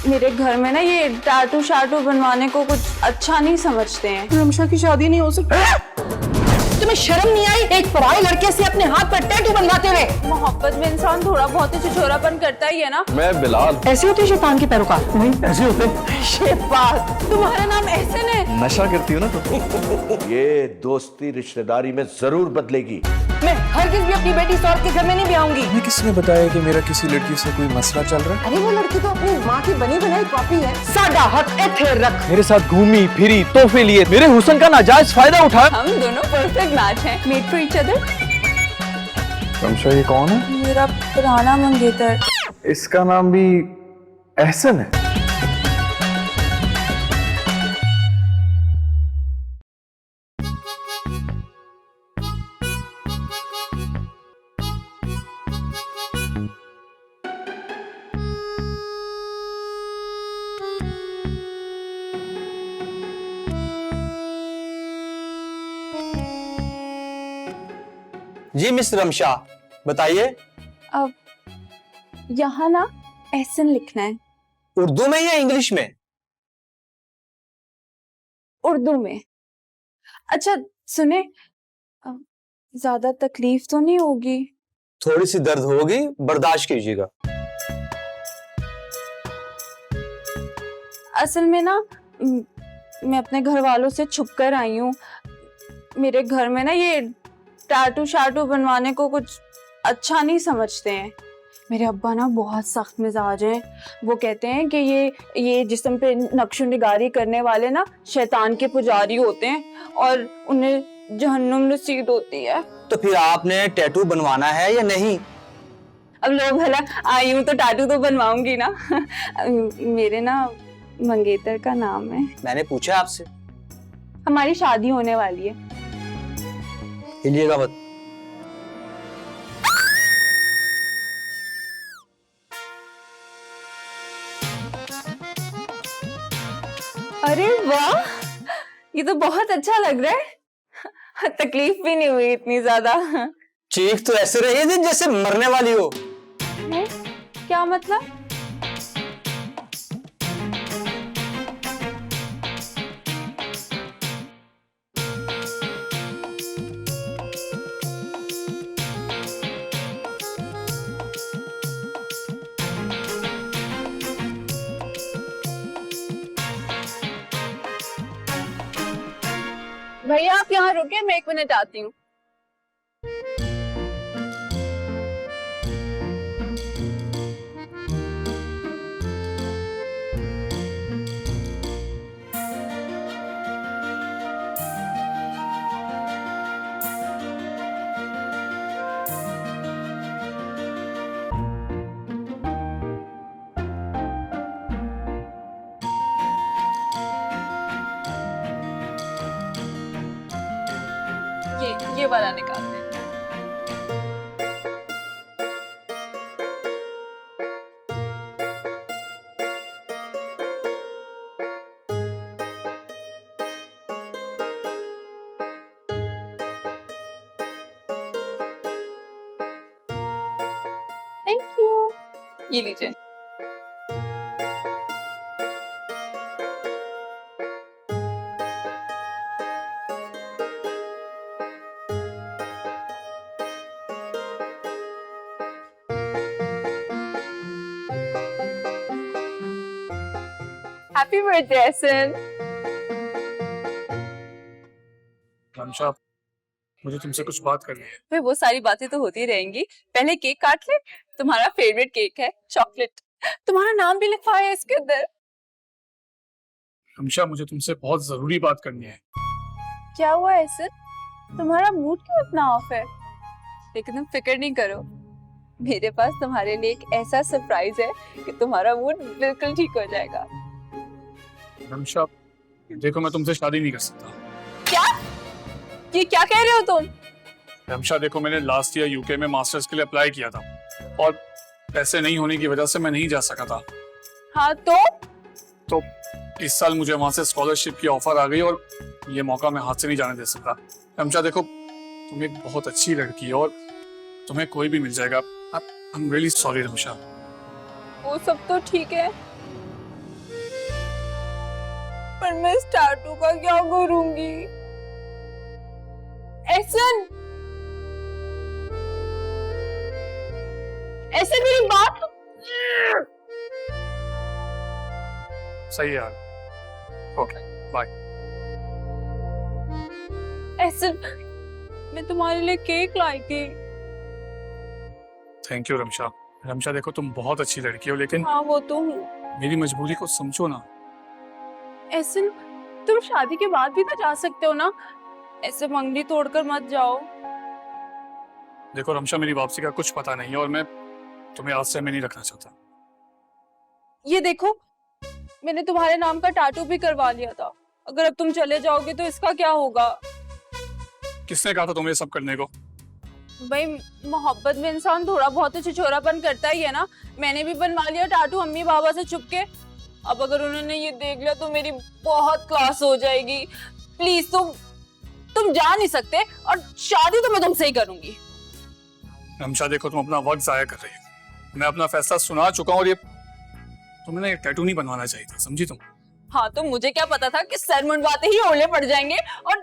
मेरे घर में ना ये टैटू शाटू बनवाने को कुछ अच्छा नहीं समझते हैं। रमशा की शादी नहीं हो सकती। तुम्हें शर्म नहीं आई एक पराये लड़के से अपने हाथ पर टैटू बनवाते हुए? मोहब्बत में इंसान थोड़ा बहुत ही छिछोरापन करता ही है ना। मैं बिलाल। ऐसे होते शैतान के पैरोकार? नहीं ऐसे होते। शेफाज, तुम्हारा नाम एहसन है? नशा करती हो ना तुम। ये दोस्ती रिश्तेदारी में जरूर बदलेगी। मैं हरगिज़ भी अपनी बेटी सौरभ के घर में नहीं ब्याहूंगी। तुम्हें किसने बताया कि मेरा किसी लड़की से कोई मसला चल रहा है? अरे वो लड़की तो अपनी माँ की बनी बनाई कॉपी है। सादा हक एथे रख। मेरे साथ घूमी फिरी तोहफे लिए मेरे हुस्न का नाजायज फायदा उठाया। हम दोनों परफेक्ट मैच हैं। Made for each other. Ramsha ये कौन है? मेरा पुराना मंगेतर। इसका नाम भी एहसन है। जी मिस रमशा बताइए। अब यहाँ ना एहसन लिखना है। उर्दू में या इंग्लिश में? उर्दू में। अच्छा सुने, ज्यादा तकलीफ तो नहीं होगी? थोड़ी सी दर्द होगी, बर्दाश्त कीजिएगा। असल में ना मैं अपने घर वालों से छुप कर आई हूँ। मेरे घर में ना ये टैटू शाटू बनवाने को कुछ अच्छा नहीं समझते हैं। मेरे अब्बा ना बहुत सख्त मिजाज हैं। वो कहते हैं कि ये जिस्म पे नक्शो निगारी करने वाले ना शैतान के पुजारी होते हैं और उन्हें जहन्नुम नसीब होती है। तो फिर आपने टैटू बनवाना है या नहीं? अब लो भला आई हूँ तो टैटू तो बनवाऊंगी ना। मेरे ना मंगेतर का नाम है। मैंने पूछा आपसे। हमारी शादी होने वाली है। हिलिएगा मत। अरे वाह, ये तो बहुत अच्छा लग रहा है। तकलीफ भी नहीं हुई इतनी ज्यादा। चीख तो ऐसे रही थी जैसे मरने वाली हो। है? क्या मतलब? भैया आप यहाँ रुके, मैं 1 मिनट आती हूँ। ये वाला निकालते हैं। Thank you. ये लीजिए। Happy birthday Ehsan. रमशा, मुझे तुमसे कुछ बात करनी है। फिर वो सारी बातें तो होती रहेंगी, पहले केक काट ले। तुम्हारा फेवरेट केक है, चॉकलेट। तुम्हारा नाम भी लिखवाया है इसके अंदर। रमशा, मुझे तुमसे बहुत जरूरी बात करनी है। क्या हुआ एहसन? तुम्हारा मूड क्यों इतना ऑफ है? लेकिन तुम फिक्र नहीं करो, मेरे पास तुम्हारे लिए एक ऐसा सरप्राइज है कि तुम्हारा मूड बिल्कुल ठीक हो जाएगा। रमशा, देखो मैं तुमसे शादी नहीं कर सकता। क्या? ये क्या कह रहे हो तुम? रमशा देखो, मैंने लास्ट ईयर यूके में मास्टर्स के लिए अप्लाई किया था और पैसे नहीं होने की वजह से मैं नहीं जा सका था। हाँ तो इस साल मुझे वहां से स्कॉलरशिप की ऑफर आ गई और ये मौका मैं हाथ से नहीं जाने दे सकता। रमशा देखो, तुम एक बहुत अच्छी लड़की है और तुम्हें कोई भी मिल जाएगा। I am really sorry Ramsha. वो सब तो ठीक है, पर मैं इस टैटू का क्या करूंगी? एहसन, ऐसे मेरी बात सही है यार। Okay bye. एहसन, मैं तुम्हारे लिए केक लाई थी। Thank you Ramsha. रमशा देखो तुम बहुत अच्छी लड़की हो, लेकिन हाँ वो तो हूँ। मेरी मजबूरी को समझो ना। एहसन, तुम शादी के बाद भी तो जा सकते हो ना, ऐसे मंगनी तोड़कर मत जाओ। देखो रमशा, मेरी वापसी का कुछ पता नहीं है और मैं तुम्हें आश्रय में नहीं रखना चाहता। ये देखो, मैंने तुम्हारे नाम का टैटू भी करवा लिया था। अगर अब तुम चले जाओगे तो इसका क्या होगा? किसने कहा था तुम्हें सब करने को? भाई, मोहब्बत में इंसान थोड़ा बहुत तो छिछोरापन करता ही है ना। मैंने भी बनवा लिया टैटू अम्मी बाबा से छुप के। अब अगर उन्होंने ये देख लिया तो मेरी बहुत क्लास हो जाएगी। प्लीज तुम जा नहीं सकते और शादी तो मैं तुमसे ही करूंगी। रमशा देखो, तुम अपना वक्त जाया कर रही हो। मैं अपना फैसला सुना चुका हूँ और ये तुम्हें ना ये टैटू नहीं बनवाना चाहिए था, समझी तुम? हाँ, तो मुझे क्या पता था कि सर मुंडवाते ही ओले पड़ जाएंगे। और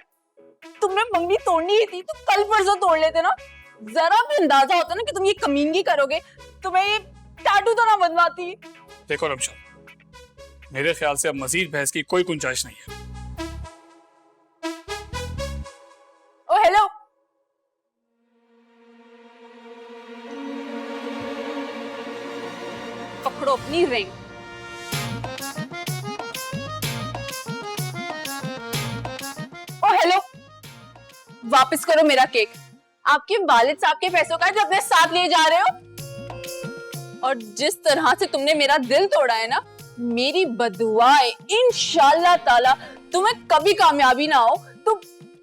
तुम्हें मंगनी तोड़नी ही थी तो कल परसों तोड़ लेते ना। जरा भी अंदाजा होता ना कि तुम ये कमीनगी करोगे तो मैं ये टैटू तो ना बनवाती। देखो रमशा, मेरे ख्याल से अब मजीद बहस की कोई गुंजाइश नहीं है। ओ हेलो, पकड़ो अपनी रिंग। ओ हेलो, वापस करो मेरा केक। आपके वालिद साहब के पैसों का जो अपने साथ लिए जा रहे हो। और जिस तरह से तुमने मेरा दिल तोड़ा है ना, मेरी बदुआएं इंशाल्लाह ताला तुम्हें कभी कामयाबी ना हो, तो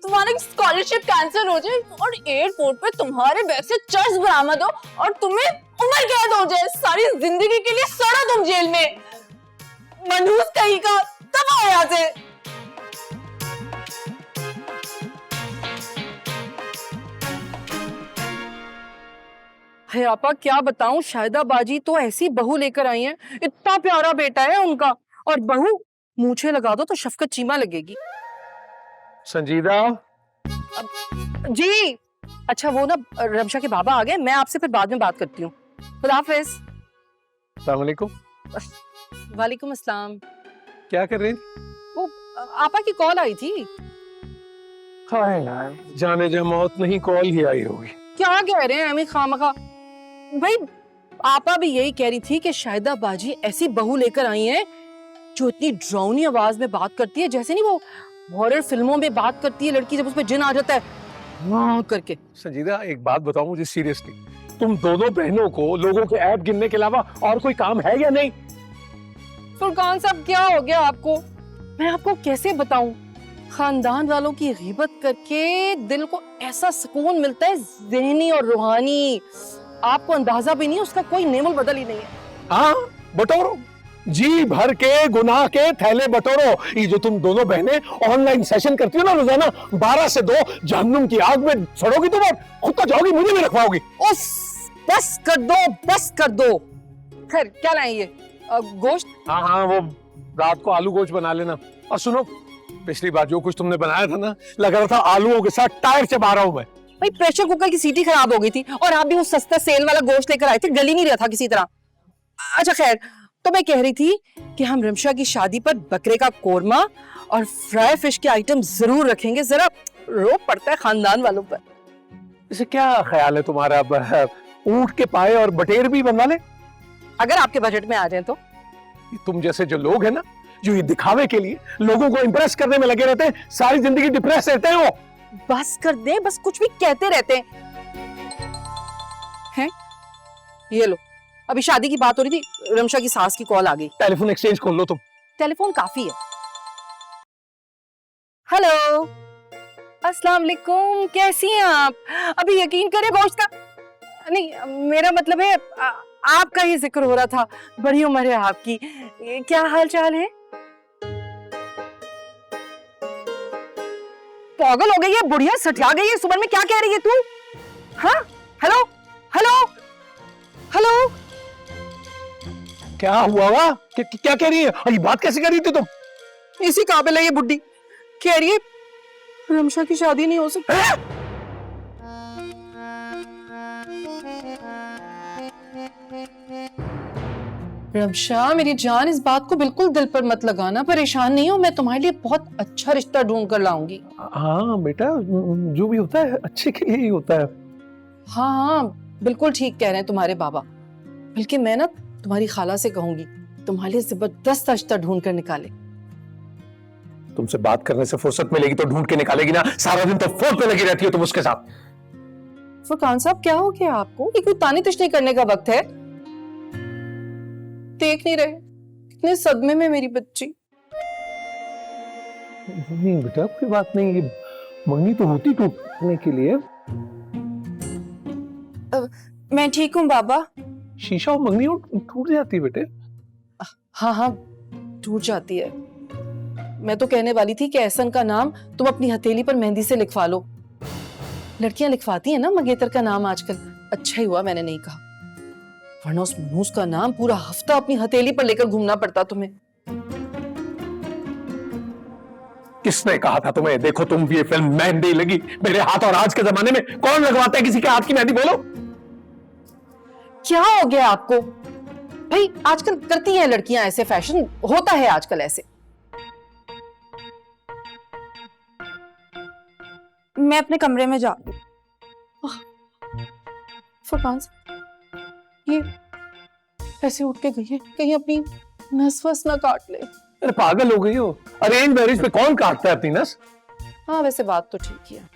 तुम्हारी स्कॉलरशिप कैंसिल हो जाए और एयरपोर्ट पे तुम्हारे बैग से चर्च बरामद हो और तुम्हें उम्र कैद हो जाए। सारी जिंदगी के लिए सड़ो तुम जेल में। मनहूस कहीं का, तब आओ यहाँ से। है आपा, क्या बताऊं, शाहिदा बाजी तो ऐसी बहू लेकर आई हैं। इतना प्यारा बेटा है उनका, और बहू मूछे लगा दो तो शफकत चीमा लगेगी। संजीदा, जी अच्छा, वो ना रमशा के बाबा आ गए, मैं आपसे फिर बाद में बात करती हूँ। खुदा हाफिज। अस्सलाम वालेकुम। वालेकुम अस्सलाम। क्या कर रही? वो आपा की कॉल आई थी। हाय यार, जाने जा मौत नहीं, कॉल ही आई होगी। क्या कह रहे हैं अमी खामखा? भाई आपा भी यही कह रही थी कि शाहिदा बाजी ऐसी बहू लेकर आई हैं जो इतनी ड्राउनी आवाज में बात करती है, जैसे नहीं वो हॉरर फिल्मों में बात करती है लड़की जब उसमें जिन आ जाता है वाह करके। संजीदा, एक बात बताऊं मुझे सीरियसली, तुम दोनों बहनों को लोगों के ऐप गिनने के अलावा और कोई काम है या नहीं? फुरकान साहब, क्या हो गया आपको? मैं आपको कैसे बताऊं, खानदान वालों की गीबत करके दिल को ऐसा सुकून मिलता है, ज़हनी और रूहानी, आपको अंदाजा भी नहीं, उसका कोई नेमल बदल ही नहीं है। हाँ, बटोरो, जी भर के गुनाह के थैले बटोरो। ये जो तुम दोनों बहनें ऑनलाइन सेशन करती हो ना रोजाना 12 से 2, जहन्नुम की आग में सड़ोगी तुम और खुद तो जाओगी, मुझे भी रखवाओगी। बस कर दो, बस कर दो। खैर क्या लाएं ये गोश्त? हाँ हाँ, वो रात को आलू गोश्त बना लेना। और सुनो, पिछली बार जो कुछ तुमने बनाया था ना, लग रहा था आलूओं के साथ टायर चबा रहा हूं मैं। भाई प्रेशर कुकर की सीटी खराब हो गई थी और आप भी वो सस्ता सेल वाला गोश्त लेकर आए थे, गल ही नहीं रहा था किसी तरह। अच्छा खैर, तो मैं कह रही थी कि हम रमशा की शादी पर बकरे का कोरमा और फ्राई फिश के आइटम जरूर रखेंगे। जरा रो पड़ता है खानदान वालों पर। इसे क्या ख्याल है तुम्हारा? ऊंट के पाए और बटेर भी बनवा ले, अगर आपके बजट में आ जाए तो। तुम जैसे जो लोग हैं ना, जो ये दिखावे के लिए लोगों को इंप्रेस करने में लगे रहते हैं, सारी जिंदगी डिप्रेस रहते हैं वो। बस कर दे, बस कुछ भी कहते रहते हैं। ये लो, अभी शादी की बात हो रही थी, रमशा की सास की कॉल आ गई। टेलीफोन एक्सचेंज खोल लो तुम। टेलीफोन काफी है। हेलो, अस्सलाम वालेकुम, कैसी हैं आप? अभी यकीन करें गोश्त का नहीं, मेरा मतलब है आपका ही जिक्र हो रहा था, बड़ी उम्र है आपकी, क्या हाल चाल है? पागल हो गई है बुढ़िया, सठिया गई है, सुबह में क्या कह रही है तू? हाँ, हेलो हेलो हेलो, क्या हुआ? क्या कह रही है? ये बात कैसे कर रही थी तुम? इसी काबिल है ये बुड्ढी, कह रही है रमशा की शादी नहीं हो सकती। रमशा मेरी जान, इस बात को बिल्कुल दिल पर मत लगाना, परेशान नहीं हो, मैं तुम्हारे लिए बहुत अच्छा रिश्ता ढूंढ कर लाऊंगी। हाँ बेटा, जो भी होता है अच्छे के लिए ही होता है। हाँ हाँ बिल्कुल ठीक कह रहे हैं तुम्हारे बाबा। बल्कि मैं ना तुम्हारी खाला से कहूंगी तुम्हारे लिए जबरदस्त रिश्ता ढूंढ कर निकाले। तुमसे बात करने से फुर्सत मिलेगी तो ढूंढ के निकालेगी ना, सारा दिन तो फोन पे लगी रहती हो तुम उसके साथ। फुरकान साहब क्या हो गया आपको? ये कोई ताने तशनी करने का वक्त है? देख नहीं रहे कितने सदमे में मेरी बच्ची। नहीं बेटा कोई बात नहीं, ये मंगनी तो होती टूटने के लिए। मैं ठीक हूँ बाबा। शीशा और मंगनी टूट जाती है बेटे। हाँ हाँ टूट जाती है। मैं तो कहने वाली थी कि एहसन का नाम तुम अपनी हथेली पर मेहंदी से लिखवा लो। लड़कियां लिखवाती हैं ना मंगेतर का नाम आजकल। अच्छा ही हुआ मैंने नहीं कहा, वरना उस मनूस का नाम पूरा हफ्ता अपनी हथेली पर लेकर घूमना पड़ता तुम्हें। किसने कहा था तुम्हें? देखो तुम भी ये फिल्म मेहंदी लगी मेरे हाथ, और आज के जमाने में कौन लगवाता है किसी के हाथ की मेहंदी? बोलो क्या हो गया आपको भाई? आजकल करती हैं लड़कियां ऐसे, फैशन होता है आजकल ऐसे। मैं अपने कमरे में जा। फुरकान ये ऐसे उठ के गई है, कहीं अपनी नस वस ना काट ले। अरे पागल हो गई हो? अरेंज मैरिज पे कौन काटता है अपनी नस? हाँ वैसे बात तो ठीक ही है,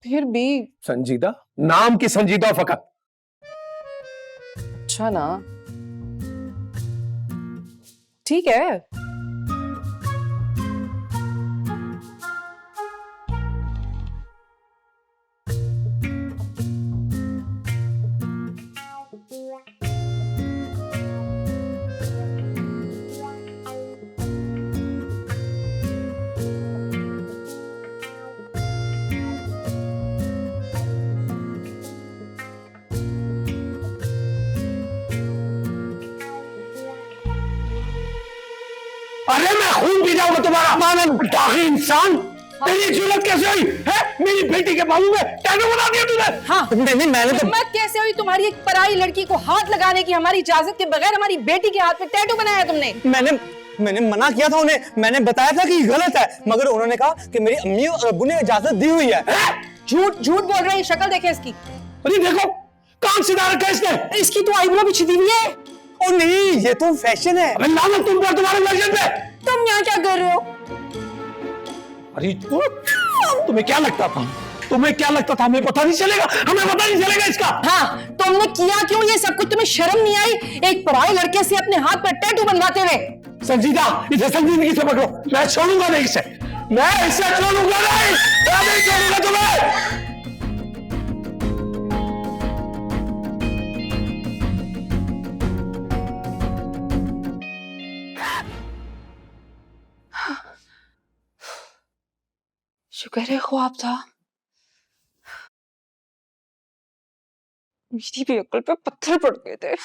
फिर भी। संजीदा नाम की संजीदा फकत। अच्छा ना, ठीक है। अरे मैं खून पी जाऊंगा तुम्हारा। दागी इंसान, तेरी जुर्रत कैसे हुई है मेरी बेटी के बाबू में टैटू बना दिया तूने? हाँ मैंने तो हिम्मत कैसे हुई तुम्हारी एक पराई लड़की को हाथ लगाने की? हमारी इजाजत के बगैर हमारी बेटी के हाथ में टैटू बनाया तुमने। मैंने मना किया था उन्हें, मैंने बताया था कि ये गलत है, मगर उन्होंने कहा कि मेरी अम्मी और अब्बू ने इजाजत दी हुई है। झूठ झूठ बोल रही है, शक्ल देखे इसकी। अरे देखो कान सिधा रखा है इसने। इसकी तो आईब्रो भी छिदी हुई है। ओ नहीं, ये तो फैशन है। अबे लानत तुम पर, तुम्हारे वर्जन पे। तुम यहाँ क्या कर रहे हो? अरे तुम्हें क्या लगता था? तुम्हें क्या लगता था हमें पता नहीं चलेगा? हमें पता नहीं चलेगा इसका? हाँ तुमने किया क्यों ये सब कुछ? तुम्हें शर्म नहीं आई एक पराई लड़के से अपने हाथ पर टैटू बनवाते हुए? संजीदा इसे संजीदगी से पकड़ो, मैं छोड़ूंगा नहीं इसे, मैं इसे छोड़ूंगा नहीं, मैं नहीं छोड़ूंगा तुम्हें। शुक्र है ख्वाब था। मेरी भी अक्ल पे पत्थर पड़ गए थे।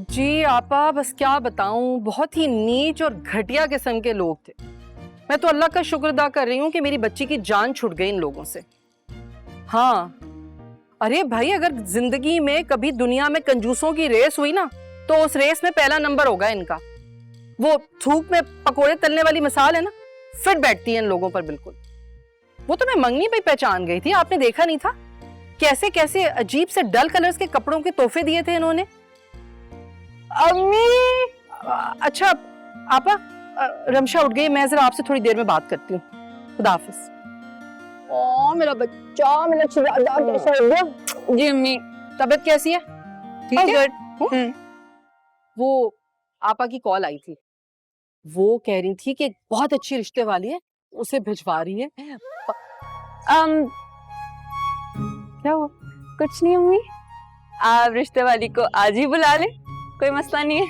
जी आपा बस क्या बताऊं, बहुत ही नीच और घटिया किस्म के लोग थे। मैं तो अल्लाह का शुक्र अदा कर रही हूँ कि मेरी बच्ची की जान छूट गई इन लोगों से। हाँ अरे भाई, अगर जिंदगी में कभी दुनिया में कंजूसों की रेस हुई ना, तो उस रेस में पहला नंबर होगा इनका। वो धूप में पकोड़े तलने वाली मिसाल है ना, फिट बैठती है इन लोगों पर बिल्कुल। वो तो मैं मंगनी पे पहचान गई थी, आपने देखा नहीं था कैसे कैसे अजीब से डल कलर्स के कपड़ों के तोहफे दिए थे इन्होंने। अम्मी अच्छा आपा, रमशा उठ गई, मैं जरा आपसे थोड़ी देर में बात करती हूँ। खुदा हाफिज। ओ मेरा बच्चा, मेरा शहजादा कैसा हो गया? जी अम्मी। तबीयत कैसी है? ठीक है। गुड। वो आपा की कॉल आई थी, वो कह रही थी कि बहुत अच्छी रिश्ते वाली है, उसे भिजवा रही है। क्या हुआ? कुछ नहीं अम्मी, आप रिश्ते वाली को आज ही बुला ले, कोई मसला नहीं है।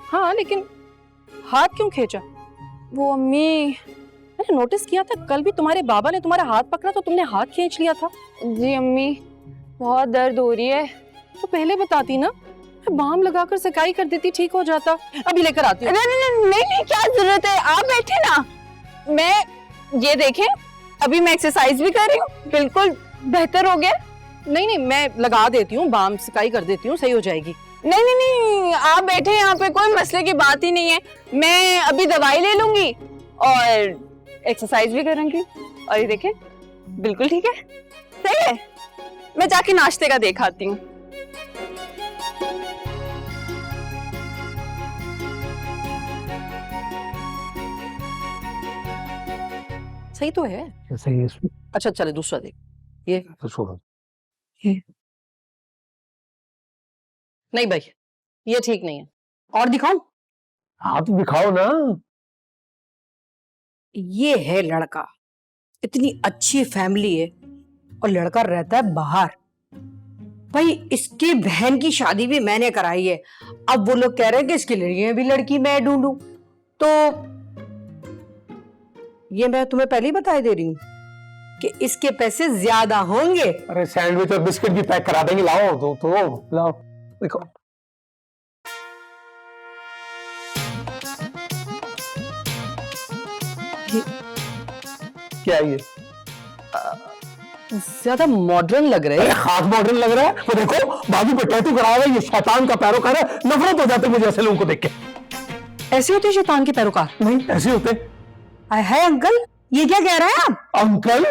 हाँ लेकिन हाथ क्यों खींचा? वो अम्मी, मैंने नोटिस किया था कल भी तुम्हारे बाबा ने तुम्हारा हाथ पकड़ा तो तुमने हाथ खींच लिया था। जी अम्मी बहुत दर्द हो रही है, तो पहले बताती ना, मैं बाम लगाकर सिकाई कर देती, ठीक हो जाता। अभी लेकर आती हूँ। नहीं, क्या जरूरत है, आप बैठे ना। मैं ये देखें, अभी मैं एक्सरसाइज भी कर रही हूँ, बिल्कुल बेहतर हो गया। नहीं, मैं लगा देती हूँ, बाम सिकाई कर देती हूँ, सही हो जाएगी। नहीं, आप बैठे, यहाँ पे कोई मसले की बात ही नहीं है। मैं अभी दवाई ले लूंगी और एक्सरसाइज भी करूंगी, और ये देखें बिल्कुल ठीक है, सही है। मैं जाके नाश्ते का देख आती हूँ। सही तो है। सही है इसमें। अच्छा चले दूसरा देख। ये तो छोड़ो। नहीं भाई, ये ठीक नहीं है। और दिखाऊं? हाँ तो दिखाओ ना। ये है लड़का, इतनी अच्छी फैमिली है और लड़का रहता है बाहर। भाई इसकी बहन की शादी भी मैंने कराई है, अब वो लोग कह रहे हैं कि इसके लिए भी लड़की मैं ढूंढूं। तो ये मैं तुम्हें पहले ही बता दे रही हूँ कि इसके पैसे ज्यादा होंगे। अरे सैंडविच और बिस्किट भी पैक करा देंगे, लाओ तो लाओ देखो। क्या है ये? ज्यादा मॉडर्न लग रहा अरे है। खास मॉडर्न लग रहा है। वो देखो बाजू पे टैटू करा हुआ है, ये शैतान का पैरोकार है। नफरत हो जाती है मुझे ऐसे लोगों को देख के। ऐसे होते शैतान के पैरोकार? नहीं ऐसे होते। है अंकल, ये क्या कह रहे हैं आप? अंकल?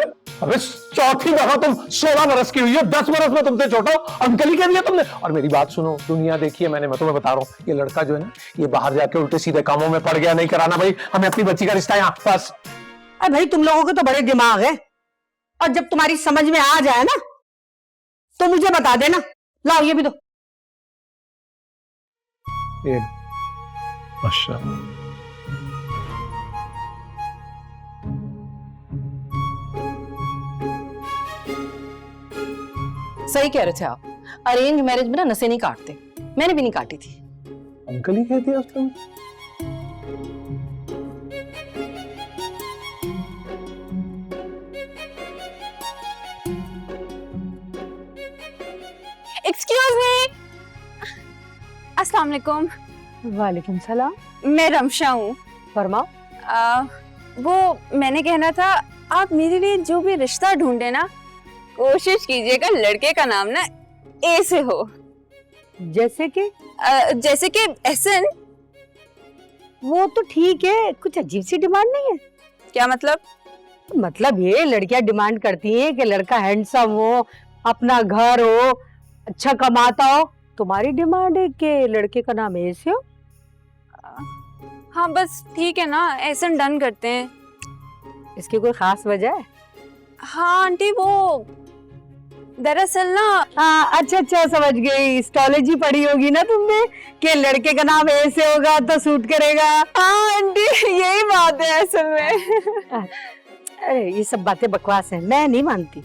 अबे चौथी दफा तुम 16 बरस की हुई हो, 10 बरस में तुमसे छोटा हो, अंकल ही कह दिया तुमने। और मेरी बात सुनो, दुनिया देखिए मैंने, मैं तुम्हें बता रहा हूँ, ये लड़का जो है ना, ये बाहर जाके उल्टे सीधे कामों में पड़ गया। नहीं कराना भाई, हमें अपनी बच्ची का रिश्ता यहाँ बस। अरे भाई तुम लोगों के तो बड़े दिमाग है, और जब तुम्हारी समझ में आ जाए ना तो मुझे बता देना। लाओ ये भी दो। ये माशाल्लाह। सही कह रहे थे आप, अरेंज मैरिज में ना नसें नहीं काटते, मैंने भी नहीं काटी थी। अंकल ही कह दिया उसने। एक्सक्यूज मी, अस्सलाम वालेकुम। वालेकुम सलाम। मैं रमशा हूँ। फरमाओ। वो मैंने कहना था, आप मेरे लिए जो भी रिश्ता ढूंढे ना, कोशिश कीजिएगा लड़के का नाम ना ए से हो। जैसे कि? जैसे कि एहसन। वो तो ठीक है, कुछ अजीब सी डिमांड नहीं है। क्या मतलब? मतलब ये लड़कियां डिमांड करती हैं कि लड़का हैंडसम हो, अपना घर हो, अच्छा कमाता हो। तुम्हारी डिमांड है कि लड़के का नाम ऐसे हो। हाँ बस ठीक है ना, एहसन डन करते हैं। इसकी कोई खास वजह है? हाँ आंटी, वो दरअसल ना, हाँ अच्छा समझ गई। एस्ट्रोलॉजी पढ़ी होगी ना तुमने कि लड़के का नाम ऐसे होगा तो सूट करेगा। हाँ आंटी यही बात है असल में। अरे ये सब बातें बकवास हैं, मैं नहीं मानती।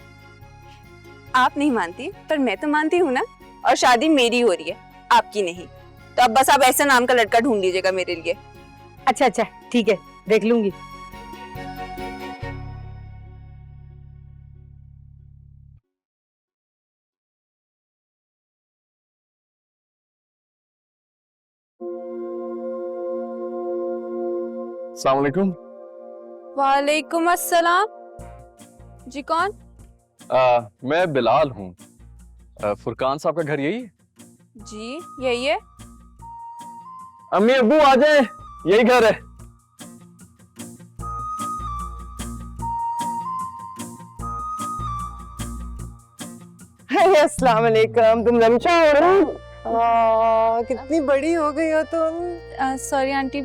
आप नहीं मानती पर मैं तो मानती हूँ ना, और शादी मेरी हो रही है, आपकी नहीं। तो अब बस आप ऐसे नाम का लड़का ढूंढ लीजिएगा मेरे लिए। अच्छा ठीक है, देख लूंगी। अस्सलाम वालेकुम। वालेकुम अस्सलाम। जी कौन? मैं बिलाल हूँ। फुरकान साहब का घर यही है? जी यही है। अम्मी अब्बू आ जाए, यही घर है। अस्सलाम वालेकुम। तुम रमशा हो रही? कितनी बड़ी हो गई हो तुम। Sorry aunty.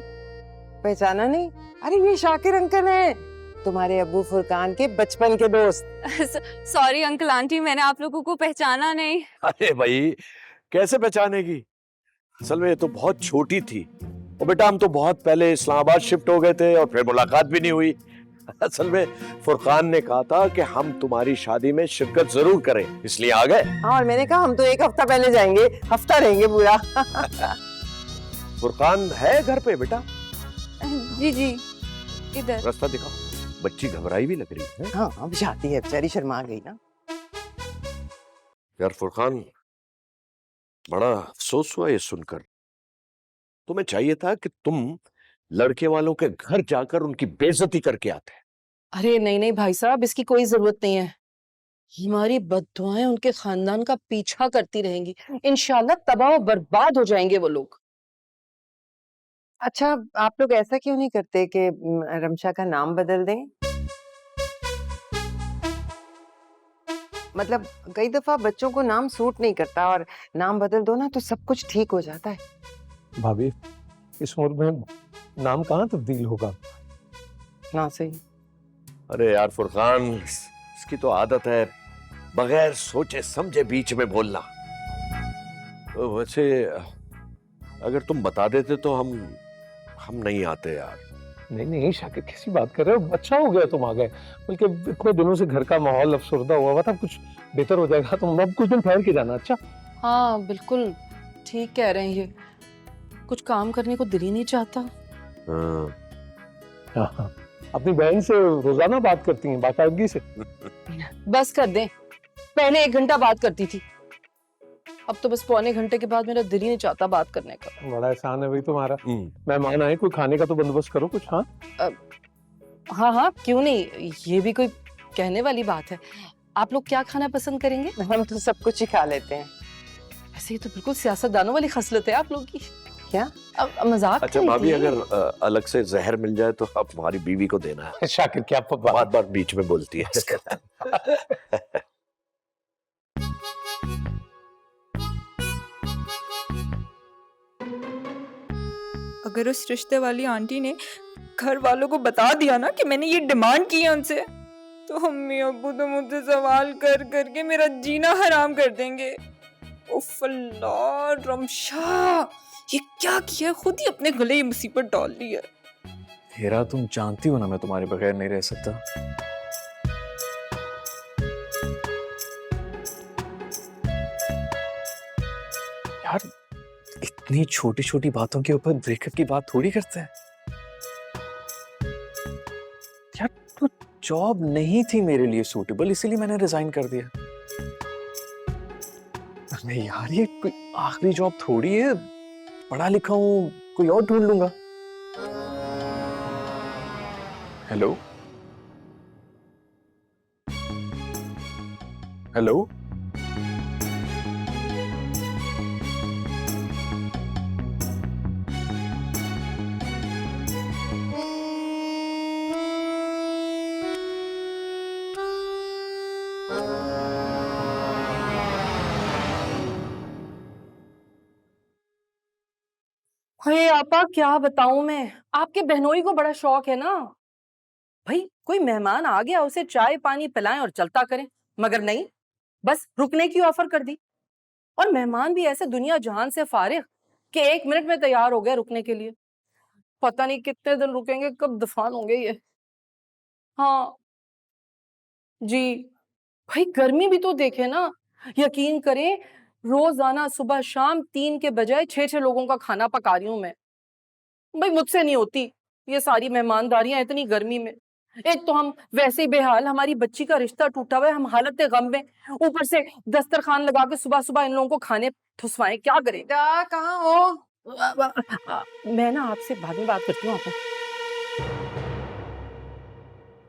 पहचाना नहीं? अरे ये शाकिर अंकल हैं, तुम्हारे अब्बू फुरकान के बचपन के दोस्त। सॉरी अंकल आंटी, मैंने आप लोगों को पहचाना नहीं। अरे भाई कैसे पहचानेगी, असल में ये तो बहुत छोटी थी। और बेटा हम तो बहुत पहले इस्लामाबाद शिफ्ट हो गए थे और फिर मुलाकात भी नहीं हुई। असल में फुरकान ने कहा था कि हम तुम्हारी शादी में शिरकत जरूर करें, इसलिए आ गए। हाँ, और मैंने कहा हम तो एक हफ्ता पहले जाएंगे, हफ्ता रहेंगे पूरा। फुरकान है घर पे बेटा? जी इधर। रास्ता दिखाओ, बच्ची घबराई भी लग रही है। हाँ अब जाती है बेचारी, शर्मा गई ना। यार फुरकान, बड़ा अफसोस हुआ ये सुनकर। तुम्हें चाहिए था कि तुम लड़के वालों के घर जाकर उनकी बेइज्जती करके आते। अरे नहीं नहीं भाई साहब, इसकी कोई जरूरत नहीं है। हमारी बद्दुआएं उनके खानदान का पीछा करती रहेंगी। इंशाल्लाह तबाह और बर्बाद हो जाएंगे वो लोग। अच्छा, आप लोग ऐसा क्यों नहीं करते कि रमशा का नाम बदल दें? मतलब कई दफा बच्चों को नाम सूट नहीं करता और नाम बदल दो ना तो सब कुछ ठीक हो जाता है। भाभी, इस उम्र में नाम कहाँ तब्दील होगा? ना सही। अरे यार फुरकान, इसकी तो आदत है बगैर सोचे समझे बीच में बोलना। वैसे अगर तुम बता देते तो हम नहीं आते यार। नहीं नहीं शाकिर, कैसी बात कर रहे हो? अच्छा हो गया तुम आ गए, बल्कि इतने दिनों से घर का माहौल अफसरदा हुआ था, कुछ बेहतर हो जाएगा। तुम अब कुछ दिन ठहर के जाना। अच्छा? हाँ बिल्कुल ठीक कह रहे हैं ये। कुछ काम करने को दिल ही नहीं चाहता। हाँ, अपनी बहन से रोजाना बात करती हैं बाकायदगी से? बस कर दें, पहले 1 घंटा बात करती थी, अब तो बस पौने घंटे के बाद मेरा दिल ही नहीं चाहता बात करने का। बड़ा एहसान है भाई तुम्हारा। मेहमान आए, कोई खाने का तो बंदोबस्त करो कुछ। हाँ हाँ हाँ क्यों नहीं, ये भी कोई कहने वाली बात है। आप लोग क्या खाना पसंद करेंगे? हम तो सब कुछ ही खा लेते हैं। वैसे ये तो बिल्कुल सियासतदानों वाली खसलत है आप लोग की। क्या? अब मजाक अच्छा कर रही भाभी, थी। अगर अलग से जहर मिल जाए तो आप हमारी बीवी को देना है। शाकिर, क्या बार बार बीच में बोलती है। अगर उस रिश्ते वाली आंटी ने घर वालों को बता दिया ना कि मैंने ये डिमांड की है उनसे, तो अम्मी अब्बू तो मुझसे सवाल कर करके मेरा जीना हराम कर देंगे। उफ अल्लाह, रमशा ये क्या किया? खुद ही अपने गले ये मुसीबत डाल ली है। हेरा, तुम जानती हो ना मैं तुम्हारे बगैर नहीं रह सकता। यार इतनी छोटी छोटी बातों के ऊपर ब्रेकअप की बात थोड़ी करते हैं यार। तो जॉब नहीं थी मेरे लिए सूटेबल, इसीलिए मैंने रिजाइन कर दिया। नहीं यार, ये कोई आखिरी जॉब थोड़ी है, पढ़ा लिखा हूं, कोई और ढूंढ लूंगा। हेलो हेलो, अरे आपा क्या बताऊं मैं, आपके बहनोई को बड़ा शौक है ना। भाई कोई मेहमान आ गया उसे चाय पानी पिलाएं और चलता करें, मगर नहीं, बस रुकने की ऑफर कर दी। और मेहमान भी ऐसे दुनिया जहान से फारिग कि 1 मिनट में तैयार हो गए रुकने के लिए। पता नहीं कितने दिन रुकेंगे, कब दफान होंगे ये। हाँ जी, भाई गर्मी भी तो देखे ना। यकीन करें, रोजाना सुबह शाम 3 के बजाय 6 लोगों का खाना पका रही हूं मैं। भाई मुझसे नहीं होती ये सारी मेहमानदारियां इतनी गर्मी में। एक तो हम वैसे ही बेहाल, हमारी बच्ची का रिश्ता टूटा हुआ है, हम हालत गम में, ऊपर से दस्तरखान लगा के सुबह सुबह इन लोगों को खाने ठुसवाएं, क्या करें? कहाँ हो? मैं ना आपसे बाद में बात करती हूँ।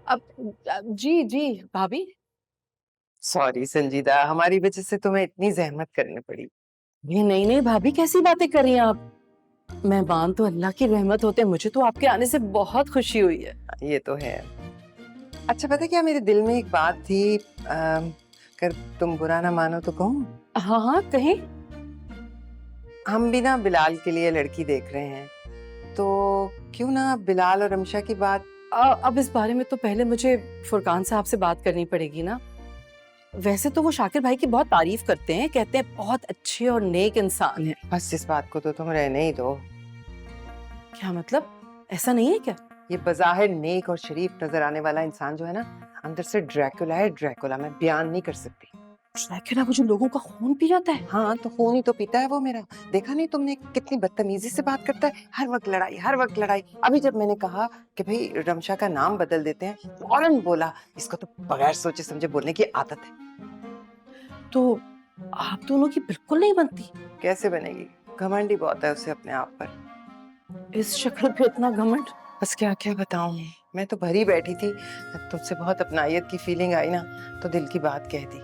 अब जी जी भाभी। सॉरी संजीदा, हमारी वजह से तुम्हें इतनी जहमत करनी पड़ी। ये नहीं नहीं भाभी, कैसी बातें कर रही हैं आप? मेहमान तो अल्लाह की रहमत होते हैं, मुझे तो आपके आने से बहुत खुशी हुई है। ये तो है। अच्छा पता क्या, मेरे दिल में एक बात थी, अगर तुम बुरा ना मानो तो कहूँ? हाँ हाँ कहें। हम भी ना बिलाल के लिए लड़की देख रहे हैं, तो क्यों ना बिलाल और रमशा की बात। अब इस बारे में तो पहले मुझे फुरकान साहब से बात करनी पड़ेगी ना। वैसे तो वो शाकिर भाई की बहुत तारीफ करते हैं, कहते हैं बहुत अच्छे और नेक इंसान है। बस इस बात को तो तुम रहने ही दो। क्या मतलब, ऐसा नहीं है क्या? ये बज़ाहिर नेक और शरीफ नजर आने वाला इंसान जो है ना, अंदर से ड्रैकुला है, ड्रैकुला। मैं बयान नहीं कर सकती। ड्रैकुला वो जो लोगों का खून पी जाता है? हाँ तो खून ही तो पीता है वो मेरा। देखा नहीं तुमने कितनी बदतमीजी से बात करता है, हर वक्त लड़ाई हर वक्त लड़ाई। अभी जब मैंने कहा कि भाई रमशा का नाम बदल देते हैं, फौरन बोला। इसको तो बगैर सोचे समझे बोलने की आदत है। तो आप दोनों की बिल्कुल नहीं बनती। कैसे बनेगी? घमंड ही बहुत है उसे अपने आप पर। इस शक्ल पे इतना घमंड। बस क्या क्या बताऊं, मैं तो भरी बैठी थी, तुमसे बहुत अपनायत की फीलिंग आई ना तो दिल की बात कह दी।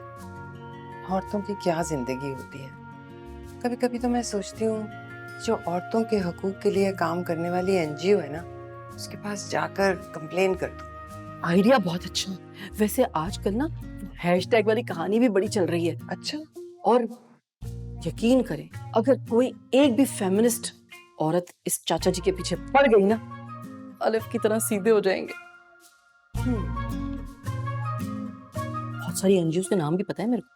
औरतों की क्या जिंदगी होती है। कभी कभी तो मैं सोचती हूँ जो औरतों के हकूक के लिए काम करने वाली एनजीओ है ना, उसके पास जाकर कंप्लेन कर दूं। आइडिया बहुत अच्छा है। वैसे आजकल ना हैशटैग वाली कहानी भी बड़ी चल रही है। अच्छा, और यकीन करें, अगर कोई एक भी फेमिनिस्ट औरत इस चाचा जी के पीछे पड़ गई ना, अलिफ की तरह सीधे हो जाएंगे। बहुत सारी एनजीओ के नाम भी पता है मेरे को।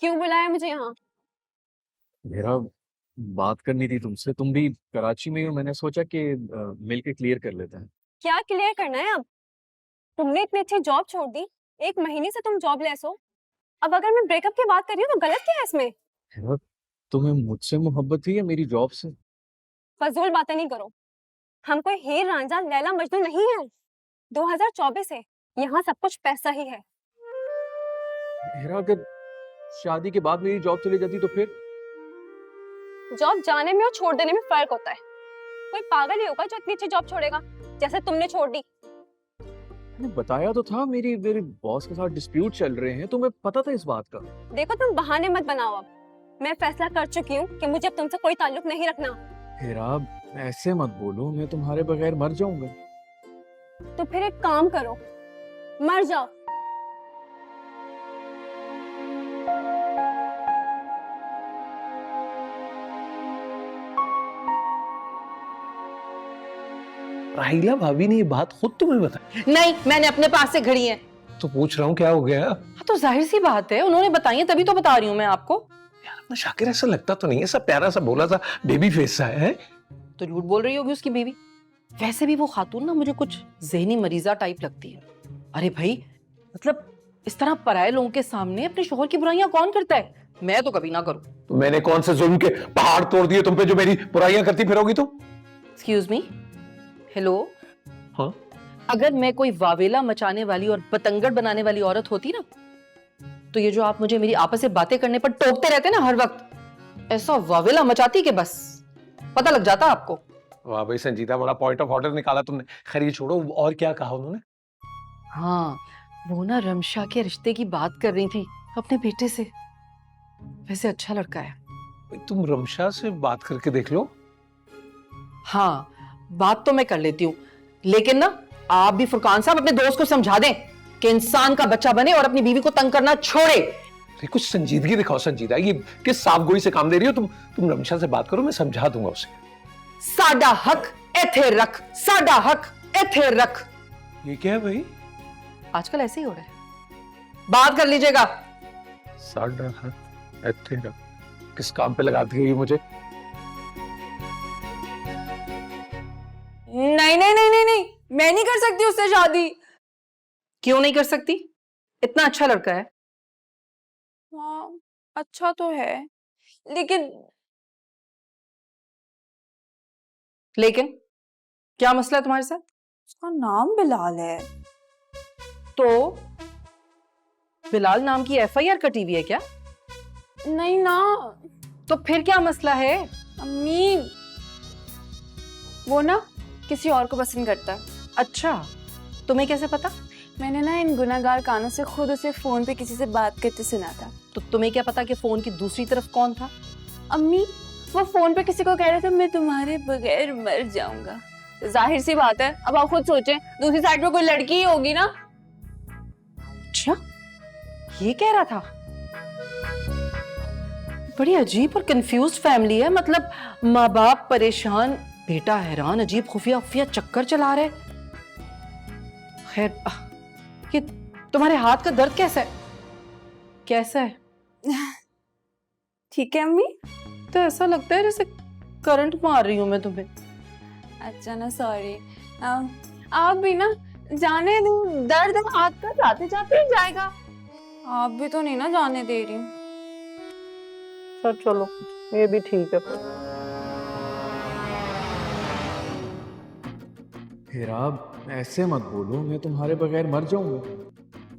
क्यों बुलाया मुझे यहाँ? मेरा बात करनी थी तुमसे। तुम भी कराची में हो, मैंने सोचा कि मिल के क्लियर कर लेते हैं। क्या क्लियर करना है अब? तुमने इतनी अच्छी जॉब छोड़ दी, 1 महीने से तुम जॉबलेस हो। अब अगर मैं ब्रेकअप की बात कर रही हूँ तो गलत क्या है इसमें? हेरा, तुम्हें मुझसे मोहब्बत थी या मेरी जॉब से? फजूल बातें नहीं करो। हम कोई हीर रांझा लैला मजनू नहीं है। 2024 है, यहाँ सब कुछ पैसा ही है। हेरा, अगर शादी के बाद मेरी जॉब चली जाती तो फिर? जॉब जाने में और छोड़ देने में फर्क होता है। कोई पागल ही होगा जो इतनी अच्छी जॉब छोड़ेगा, जैसे तुमने छोड़ दी। मैंने बताया तो था, मेरी मेरे बॉस के साथ डिस्प्यूट चल रहे हैं। तुम्हें पता था इस बात का? देखो तुम बहाने मत बनाओ। अब मैं फैसला कर चुकी हूँ कि मुझे अब तुमसे कोई ताल्लुक नहीं रखना। हेरा, ऐसे मत बोलो, मैं तुम्हारे बगैर मर जाऊंगा। तो फिर एक काम करो, मर जाओ। राहिला भाभी ने ये बात खुद तुम्हें बताई? नहीं, मैंने अपने पास से घड़ी है। तो पूछ रहा हूँ क्या हो गया? हाँ तो जाहिर सी बात है, उन्होंने बताई है तभी तो बता रही हूँ मैं आपको। यार अपना शाकिर ऐसा लगता तो नहीं है, सब प्यारा सा बोला था, बेबी फेस सा है। तो झूठ बोल रही होगी उसकी बीवी। वैसे भी वो खातून ना मुझे कुछ जहनी मरीजा टाइप लगती है। अरे भाई, मतलब इस तरह पराये लोगों के सामने अपने शोहर की बुराइयां कौन करता है? मैं तो कभी ना करूं। तो मैंने कौन से जुल्म के पहाड़ तोड़ दिए तुम पे जो मेरी बुराइयां करती फिरोगी तुम? Excuse me, hello. हाँ? अगर मैं कोई वावेला मचाने वाली और बतंगड़ बनाने वाली औरत होती ना, तो ये जो आप मुझे मेरी आपस से बातें करने पर टोकते रहते ना हर वक्त, ऐसा वावेला मचाती कि बस पता लग जाता आपको। वाह भाई संजीदा, बड़ा पॉइंट ऑफ ऑर्डर निकाला तुमने। खैर ये छोड़ो, और क्या कहा उन्होंने? हाँ, वो ना रमशा के रिश्ते की बात कर रही थी अपने बेटे से। वैसे अच्छा लड़का है। तुम रमशा से बात करके देख लो। हाँ, बात तो मैं कर लेती हूँ, लेकिन ना आप भी फुरकान साहब अपने दोस्त को समझा दें कि इंसान का बच्चा बने और अपनी बीवी को तंग करना छोड़े। अरे कुछ संजीदगी दिखाओ संजीदा, ये किस साफगोई से काम दे रही हो तुम रमशा से बात करो, मैं समझा दूंगा उसे। साडा हक एथे रख, साडा हक एथे रख। ये क्या है भाई? आजकल ऐसे ही हो रहा है। बात कर लीजिएगा। साडा हक एथे रख, किस काम पे लगा दी मुझे? नहीं नहीं नहीं नहीं नहीं, मैं नहीं कर सकती उससे शादी। क्यों नहीं कर सकती? इतना अच्छा लड़का है। हाँ, अच्छा तो है, लेकिन क्या मसला है तुम्हारे साथ? उसका नाम बिलाल है। तो बिलाल नाम की एफआईआर कटी हुई है क्या? नहीं ना तो फिर क्या मसला है? अम्मी, वो ना किसी और को पसंद करता है। अच्छा, तुम्हें कैसे पता? मैंने ना इन गुनाहगार कानों से खुद उसे फोन पे किसी से बात करते सुना था। तो तुम्हें क्या पता कि फोन की दूसरी तरफ कौन था? अम्मी, वो फोन पे किसी को कह रहे थे मैं तुम्हारे बगैर मर जाऊंगा। तो जाहिर सी बात है, अब आप खुद सोचें, दूसरी साइड पे कोई लड़की ही होगी ना। अच्छा, ये कह रहा था। बड़ी अजीब और कंफ्यूज्ड फैमिली है। मतलब माँ बाप परेशान, बेटा हैरान, अजीब खुफिया खुफिया चक्कर चला रहे। खैर, ये तुम्हारे हाथ का दर्द कैसा है? कैसा है? ठीक है अम्मी। तो ऐसा लगता है जैसे करंट मार रही हूँ मैं तुम्हें। अच्छा ना, सॉरी। आप भी ना जाने दो, दर्द हाथ का जाते जाते ही जाएगा। आप भी तो नहीं ना जाने दे रही। चलो, ये भी ठीक है। हेरा, ऐसे मत बोलो, मैं तुम्हारे बगैर मर जाऊंगा।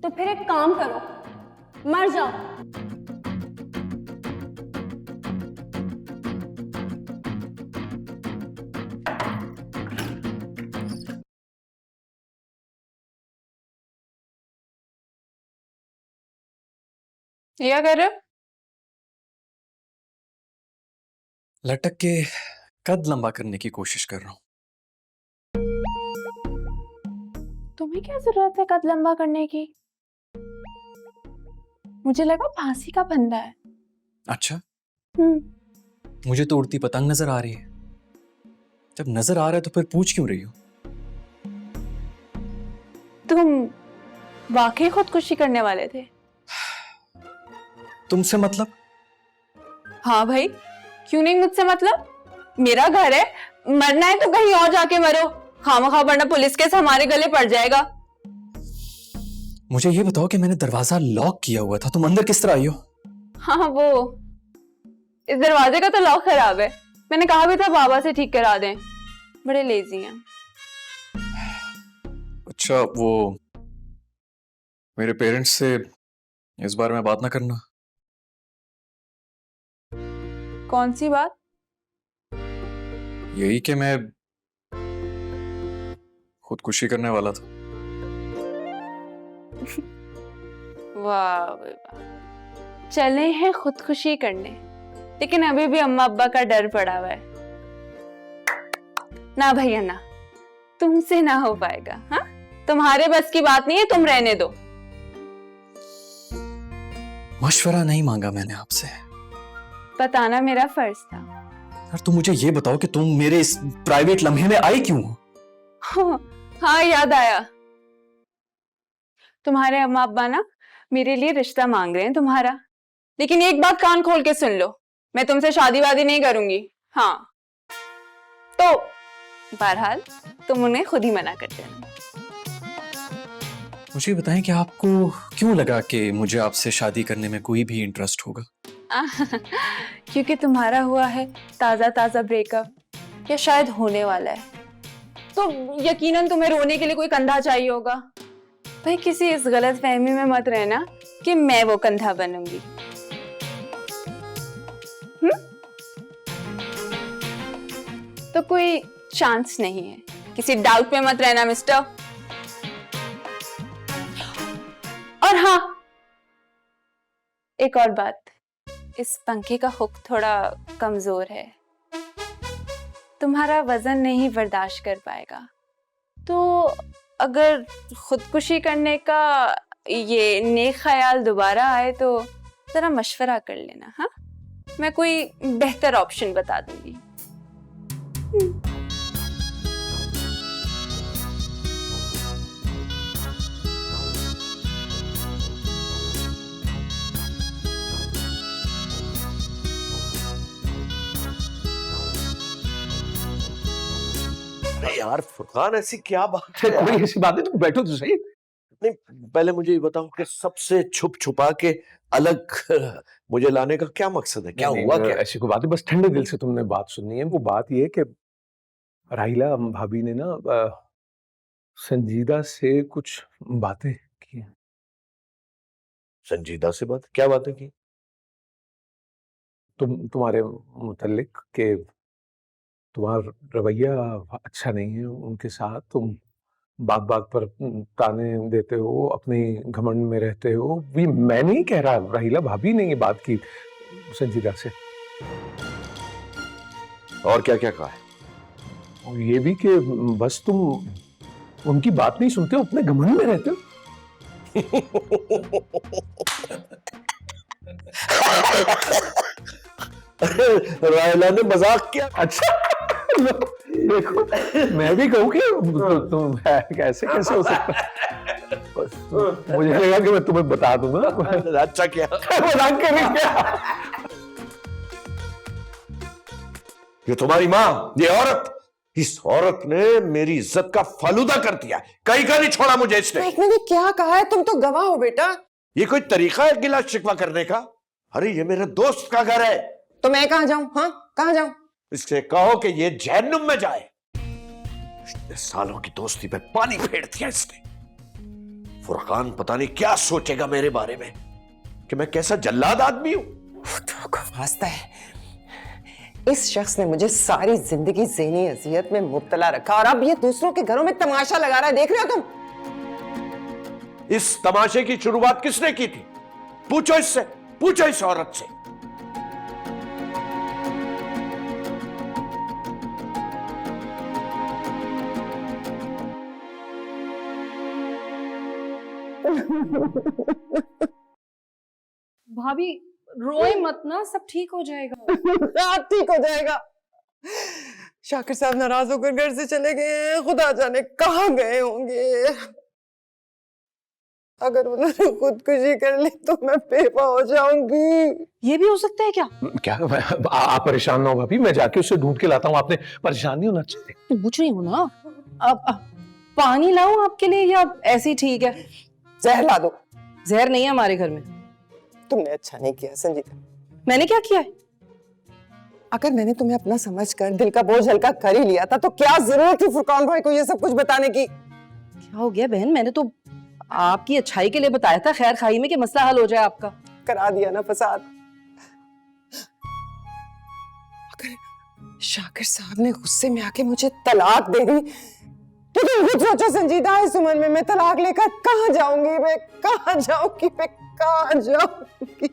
तो फिर एक काम करो, मर जाओ। ये क्या कर रहे हो? लटक के कद लंबा करने की कोशिश कर रहा हूँ। तुम्हें क्या जरूरत है कद लंबा करने की? मुझे लगा फांसी का फंदा है। अच्छा, हम्म। मुझे तो उड़ती पतंग नजर आ रही है। जब नजर आ रहा है तो फिर पूछ क्यों रही हो? तुम वाकई खुदकुशी करने वाले थे? तुमसे मतलब? हाँ भाई, क्यों नहीं मुझसे मतलब? मेरा घर है, मरना है तो कहीं और जाके मरो, खामखा वरना पुलिस केस हमारे गले पड़ जाएगा। मुझे ये बताओ कि मैंने दरवाजा लॉक किया हुआ था, तुम अंदर किस तरह आई हो? हाँ वो इस दरवाजे का तो लॉक खराब है, मैंने कहा भी था बाबा से ठीक करा दें, बड़े लेजी हैं। अच्छा, वो मेरे पेरेंट्स से इस बारे में बात ना करना। कौन सी बात? यही कि मैं खुदकुशी करने वाला था। वाह भाई वाह, चले हैं खुदकुशी करने, लेकिन अभी भी अम्मा अब्बा का डर पड़ा हुआ है। ना भैया ना, तुमसे ना हो पाएगा। हाँ, तुम्हारे बस की बात नहीं है, तुम रहने दो। मशवरा नहीं मांगा मैंने आपसे। बताना मेरा फर्ज था। यार तुम मुझे ये बताओ कि तुम मेरे इस प्राइवेट लम्हे में आई क्यों हो? हाँ याद आया, तुम्हारे अम्मा अब्बा ना मेरे लिए रिश्ता मांग रहे हैं तुम्हारा। लेकिन एक बात कान खोल के सुन लो, मैं तुमसे शादी वादी नहीं करूंगी। हाँ तो बहरहाल तुम उन्हें खुद ही मना कर देना। मुझे बताएं कि आपको क्यों लगा कि मुझे आपसे शादी करने में कोई भी इंटरेस्ट होगा? क्योंकि तुम्हारा हुआ है ताजा ताजा ब्रेकअप, या शायद होने वाला है, तो यकीनन तुम्हें रोने के लिए कोई कंधा चाहिए होगा। भाई किसी इस गलत फहमी में मत रहना कि मैं वो कंधा बनूंगी। तो कोई चांस नहीं है, किसी डाउट में मत रहना मिस्टर। और हाँ, एक और बात, इस पंखे का हुक थोड़ा कमजोर है, तुम्हारा वजन नहीं बर्दाश्त कर पाएगा। तो अगर खुदकुशी करने का ये नेक ख्याल दोबारा आए तो जरा मशवरा कर लेना। हाँ, मैं कोई बेहतर ऑप्शन बता दूंगी। अरे यार फुरकान, ऐसी क्या बात है? कोई ऐसी बात नहीं, तुम बैठो तो सही। नहीं, पहले मुझे ये बताओ कि सबसे छुप छुपा के अलग मुझे लाने का क्या मकसद है? क्या नहीं, हुआ? क्या ऐसी कोई बात है, बस ठंडे दिल से तुमने बात सुननी है। वो बात ये है कि राहिला भाभी ने ना संजीदा से कुछ बातें की हैं। संजीदा से बात? क्या बातें की? तुम्हारे मुतल्लिक के तुम्हारा रवैया अच्छा नहीं है उनके साथ, तुम बात बात पर ताने देते हो, अपने घमंड में रहते हो। ये मैं नहीं कह रहा, राहिला भाभी ने ये बात की संजीदा से। और क्या क्या कहा है? और ये भी कि बस तुम उनकी बात नहीं सुनते हो, अपने घमंड में रहते हो। राहिला ने मजाक किया। अच्छा देखो, मैं भी कहूँ कि तुम कैसे कैसे हो सकता है? बस मुझे लगा कि मैं तुम्हें बता दूंगा। अच्छा क्या? मजाक कर रही क्या? ये तुम्हारी माँ, ये औरत, इस औरत ने मेरी इज्जत का फालूदा कर दिया। कहीं का नहीं छोड़ा मुझे इसने। मैंने क्या कहा है? तुम तो गवाह हो बेटा। ये कोई तरीका है गिला शिकवा करने का? अरे ये मेरे दोस्त का घर है। तो मैं कहाँ जाऊं? हाँ, कहाँ जाऊं? इससे कहो कि ये जहन्नुम में जाए। इतने सालों की दोस्ती पे पानी फेर दिया इसने। फुरकान पता नहीं क्या सोचेगा मेरे बारे में कि मैं कैसा जल्लाद आदमी हूं। खुदा को वास्ता है, इस शख्स ने मुझे सारी जिंदगी ज़हनी अजियत में मुब्तला रखा और अब ये दूसरों के घरों में तमाशा लगा रहा है। देख रहे हो तुम? इस तमाशे की शुरुआत किसने की थी? पूछो इससे, पूछो इस औरत से। भाभी रोए मत ना, सब ठीक हो जाएगा। आप ठीक हो जाएगा। शाकिर साहब नाराज होकर घर से चले गए हैं, खुदा जाने कहाँ गए होंगे। अगर उन्होंने खुदकुशी कर ली तो मैं बेवा हो जाऊंगी। ये भी हो सकता है क्या? क्या आप परेशान ना हो भाभी, मैं जाके उसे ढूंढ के लाता हूँ। आपने परेशान नहीं होना चाहिए। पूछ रही हूँ ना। अब पानी लाऊं आपके लिए या ऐसे ही ठीक है? जहर ला दो। जहर नहीं है हमारे घर में। तुमने अच्छा नहीं किया संजीता। मैंने क्या किया है? अगर मैंने तुम्हें अपना समझकर दिल का बोझ हल्का कर ही लिया था तो क्या जरूरत थी फुरकान भाई को ये सब कुछ बताने की? क्या हो गया बहन? मैंने तो आपकी अच्छाई के लिए बताया था, खैर खाई में, कि मसला हल हो जाए आपका। करा दिया ना फसाद। अगर शाकिर साहब ने गुस्से में आके मुझे तलाक दे दी तो तुम खुद सोचो संजीदा, इस उम्र में मैं तलाक लेकर कहाँ जाऊंगी? मैं कहाँ जाऊंगी? मैं कहाँ जाऊंगी?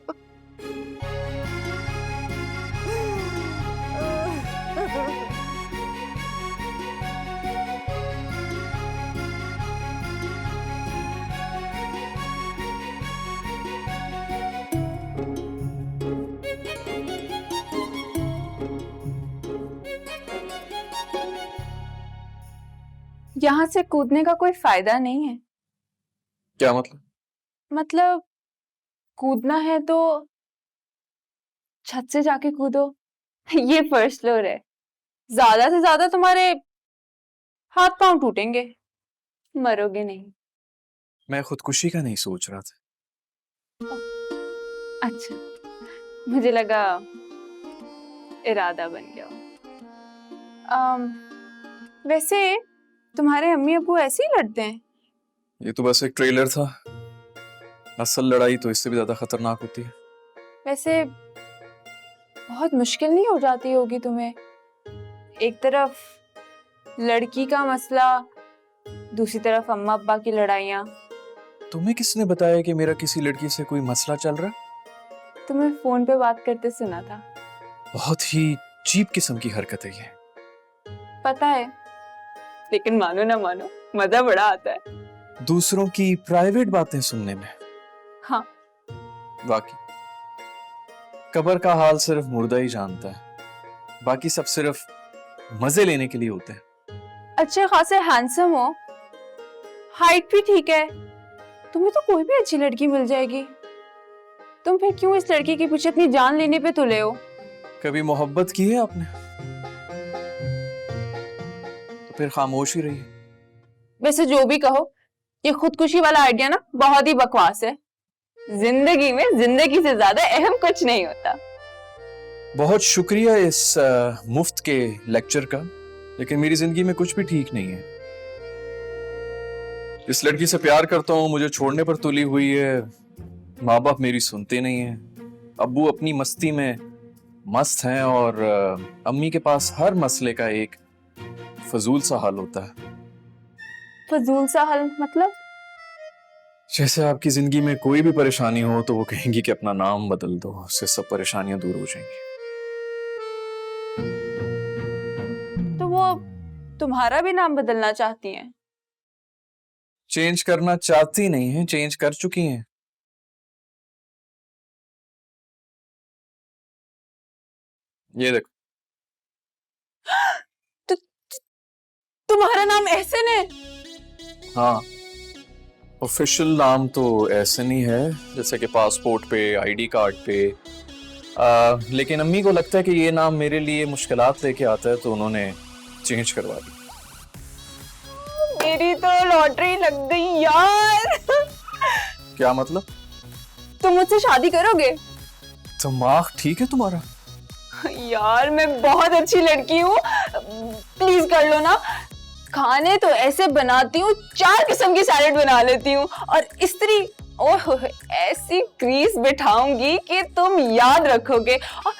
यहाँ से कूदने का कोई फायदा नहीं है। क्या मतलब? मतलब कूदना है तो छत से जाके कूदो। ये फर्स्ट फ्लोर है, ज्यादा से ज्यादा तुम्हारे हाथ पांव टूटेंगे, मरोगे नहीं। मैं खुदकुशी का नहीं सोच रहा था। अच्छा, मुझे लगा इरादा बन गया। वैसे तुम्हारे अम्मी अब्बू ऐसे ही लड़ते हैं? ये तो बस एक ट्रेलर था, असल लड़ाई तो इससे भी ज्यादा खतरनाक होती है। वैसे बहुत मुश्किल नहीं हो जाती होगी तुम्हें? एक तरफ लड़की का मसला, दूसरी तरफ अम्मा अब्बा की लड़ाइयाँ। तुम्हें किसने बताया कि मेरा किसी लड़की से कोई मसला चल रहा है? तुम्हें फोन पे बात करते सुना था। बहुत ही चीप किस्म की हरकत है ये। पता है, लेकिन मानो ना मानो मजा बड़ा आता है दूसरों की प्राइवेट बातें सुनने में। हाँ, वाकई कब्र का हाल सिर्फ मुर्दा ही जानता है, बाकी सब सिर्फ मजे लेने के लिए होते हैं। अच्छे खासे हैंडसम हो, हाइट भी ठीक है, तुम्हें तो कोई भी अच्छी लड़की मिल जाएगी। तुम फिर क्यों इस लड़की के पीछे अपनी जान लेने पे तुले हो? कभी मोहब्बत की है आपने? तो फिर खामोश ही रहिए। वैसे जो भी कहो, ये खुदकुशी वाला आइडिया ना बहुत ही बकवास है। जिंदगी में जिंदगी से ज्यादा अहम कुछ नहीं होता। बहुत शुक्रिया इस मुफ्त के लेक्चर का, लेकिन मेरी जिंदगी में कुछ भी ठीक नहीं है। इस लड़की से प्यार करता हूँ, मुझे छोड़ने पर तुली हुई है, माँ बाप मेरी सुनते नहीं है, अब्बू अपनी मस्ती में मस्त हैं और अम्मी के पास हर मसले का एक फजूल सा हल होता है। फजूल सा हल मतलब? जैसे आपकी जिंदगी में कोई भी परेशानी हो तो वो कहेंगी कि अपना नाम बदल दो, उससे सब परेशानियां दूर हो जाएंगी। तो वो तुम्हारा भी नाम बदलना चाहती हैं? चेंज करना चाहती नहीं है, चेंज कर चुकी हैं। ये देखो। तुम्हारा नाम एहसन है? हाँ, ऑफिशियल नाम तो ऐसे नहीं है जैसे कि पासपोर्ट पे, आईडी कार्ड पे, लेकिन अम्मी को लगता है कि ये नाम मेरे लिए मुश्किलात लेके आता है तो उन्होंने चेंज करवा दी। मेरी तो लॉटरी लग गई यार। क्या मतलब? तुम मुझसे शादी करोगे? दिमाग ठीक है तुम्हारा? यार मैं बहुत अच्छी लड़की हूँ, प्लीज कर लो ना। खाने तो ऐसे बनाती हूँ, 4 किस्म की सैलेड बना लेती हूँ। और स्त्री, ओह, ऐसी ग्रीस बिठाऊंगी कि तुम याद रखोगे। और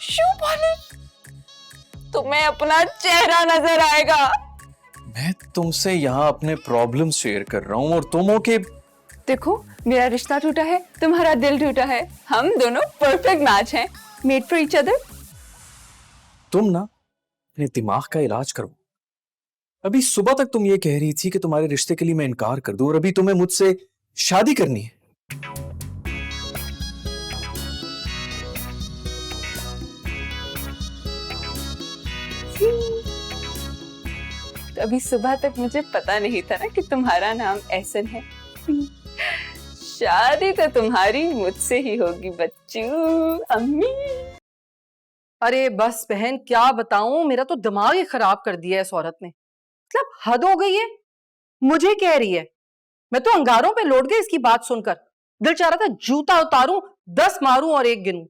शू पॉलिश, तुम्हें अपना चेहरा नजर आएगा। मैं तुमसे यहाँ अपने प्रॉब्लम शेयर कर रहा हूँ और तुम हो के देखो, मेरा रिश्ता टूटा है, तुम्हारा दिल टूटा है, हम दोनों परफेक्ट मैच हैं, मेड फॉर ईच अदर। तुम ना अपने दिमाग का इलाज करो। अभी सुबह तक तुम ये कह रही थी कि तुम्हारे रिश्ते के लिए मैं इनकार कर दूं और अभी तुम्हें मुझसे शादी करनी है। तो अभी सुबह तक मुझे पता नहीं था ना कि तुम्हारा नाम एहसन है। शादी तो तुम्हारी मुझसे ही होगी बच्चू, अम्मी। अरे बस बहन, क्या बताऊं, मेरा तो दिमाग ही खराब कर दिया है इस औरत ने। मतलब हद हो गई है, मुझे कह रही है। मैं तो अंगारों पे लौट गई इसकी बात सुनकर। दिल चाह रहा था जूता उतारूं, 10 मारूं और 1 गिनूं।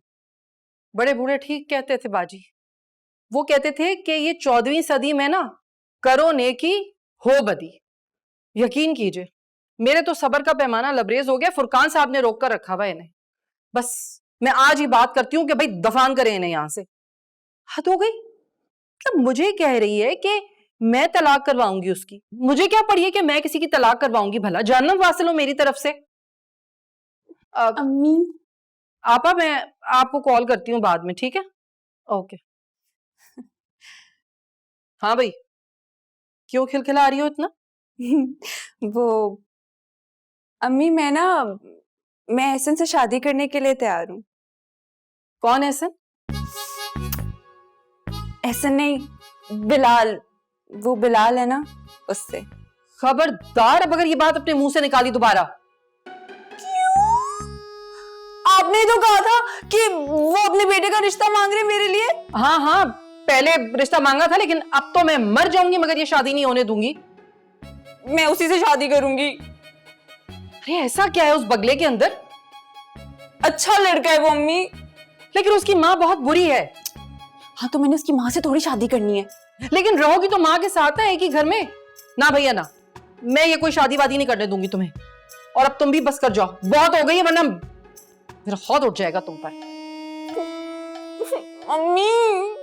बड़े बूढ़े ठीक कहते थे बाजी। वो कहते थे कि ये 14वीं सदी में ना, करो नेकी हो बदी। यकीन कीजिए, मेरे तो सब्र का पैमाना लबरेज हो गया। फुरकान साहब ने रोक कर रखा हुआ इन्हें। बस मैं आज ही बात करती हूँ कि भाई दफान करें इन्हें यहां से। हद हो गई। मतलब मुझे कह रही है कि मैं तलाक करवाऊंगी उसकी। मुझे क्या पड़ी है कि मैं किसी की तलाक करवाऊंगी? भला जहन्नम वासिल हो मेरी तरफ से। अम्मी, आपा, मैं आपको कॉल करती हूँ बाद में, ठीक है? ओके। हाँ भाई, क्यों खिलखिला रही हो इतना? वो अम्मी, मैं एहसन से शादी करने के लिए तैयार हूँ। कौन है एहसन? एहसन नहीं, बिलाल। वो बिलाल है ना, उससे। खबरदार अब अगर ये बात अपने मुंह से निकाली दोबारा। आपने तो कहा था कि वो अपने बेटे का रिश्ता मांग रहे मेरे लिए। हाँ हाँ, पहले रिश्ता मांगा था, लेकिन अब तो मैं मर जाऊंगी मगर ये शादी नहीं होने दूंगी। मैं उसी से शादी करूंगी। अरे ऐसा क्या है उस बगले के अंदर? अच्छा लड़का है वो अम्मी। लेकिन उसकी माँ बहुत बुरी है। हाँ, तो मैंने उसकी माँ से थोड़ी शादी करनी है। लेकिन रहोगी तो माँ के साथ ना, एक ही घर में। ना भैया ना, मैं ये कोई शादी वादी नहीं करने दूंगी तुम्हें। और अब तुम भी बस कर जाओ, बहुत हो गई है, वरना मेरा खौफ उठ जाएगा तुम पर। अम्मी,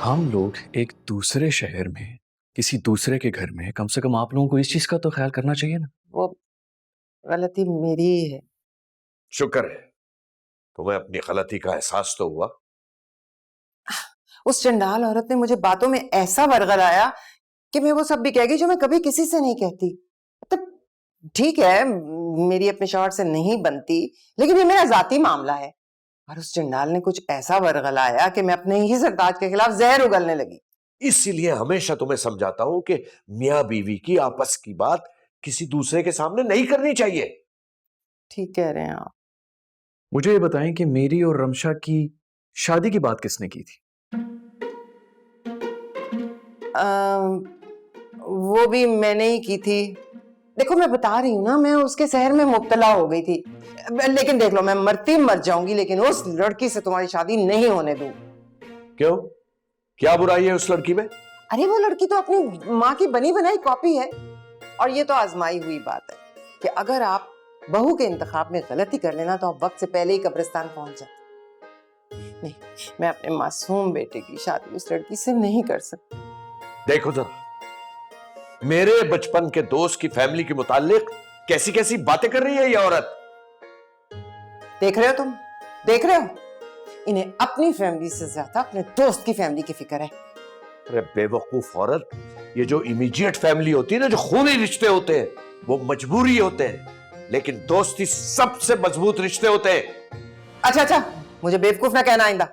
हम लोग एक दूसरे शहर में किसी दूसरे के घर में, कम से कम आप लोगों को इस चीज का तो ख्याल करना चाहिए ना। वो गलती मेरी ही है। शुक्र है तुम्हें अपनी गलती का एहसास तो हुआ। उस चंडाल औरत ने मुझे बातों में ऐसा वर्गलाया कि मैं वो सब भी कह गई जो मैं कभी किसी से नहीं कहती। मतलब ठीक है, मेरी अपने शौहर से नहीं बनती, लेकिन ये मेरा जाती मामला है। और उस चंडाल ने कुछ ऐसा वर्गलाया कि मैं अपने ही सरताज के खिलाफ जहर उगलने लगी। इसीलिए हमेशा तुम्हें समझाता हूं कि मियां बीवी की आपस की बात किसी दूसरे के सामने नहीं करनी चाहिए। ठीक कह रहे हैं आप। मुझे ये बताएं कि मेरी और रमशा की शादी की बात किसने की थी? वो भी मैंने ही की थी। देखो मैं बता रही हूँ ना, मैं उसके शहर में मुब्तला हो गई थी। लेकिन देख लो, मैं मरती मर जाऊंगी लेकिन उस लड़की से तुम्हारी शादी नहीं होने दूं। क्यों, क्या बुराई है उस लड़की में? अरे वो लड़की तो अपनी माँ की बनी बनाई कॉपी है। और ये तो आजमाई हुई बात है कि अगर आप बहू के इंतखाब में गलती कर लेना तो आप वक्त से पहले ही कब्रिस्तान पहुंच जाते। नहीं, मैं अपने मासूम बेटे की शादी उस लड़की से नहीं कर सकती। देखो जरा, मेरे बचपन के दोस्त की फैमिली के मुतालिक कैसी कैसी बातें कर रही है ये औरत। देख रहे हो तुम, देख रहे हो? इन्हें अपनी फैमिली से ज्यादा अपने दोस्त की फैमिली की फिक्र है। अरे बेवकूफ औरत, ये जो इमीडिएट फैमिली होती है ना, जो खूनी रिश्ते होते हैं, वो मजबूरी होते हैं, लेकिन दोस्ती सबसे मजबूत रिश्ते होते हैं। अच्छा, मुझे बेवकूफ ना कहना आइंदा।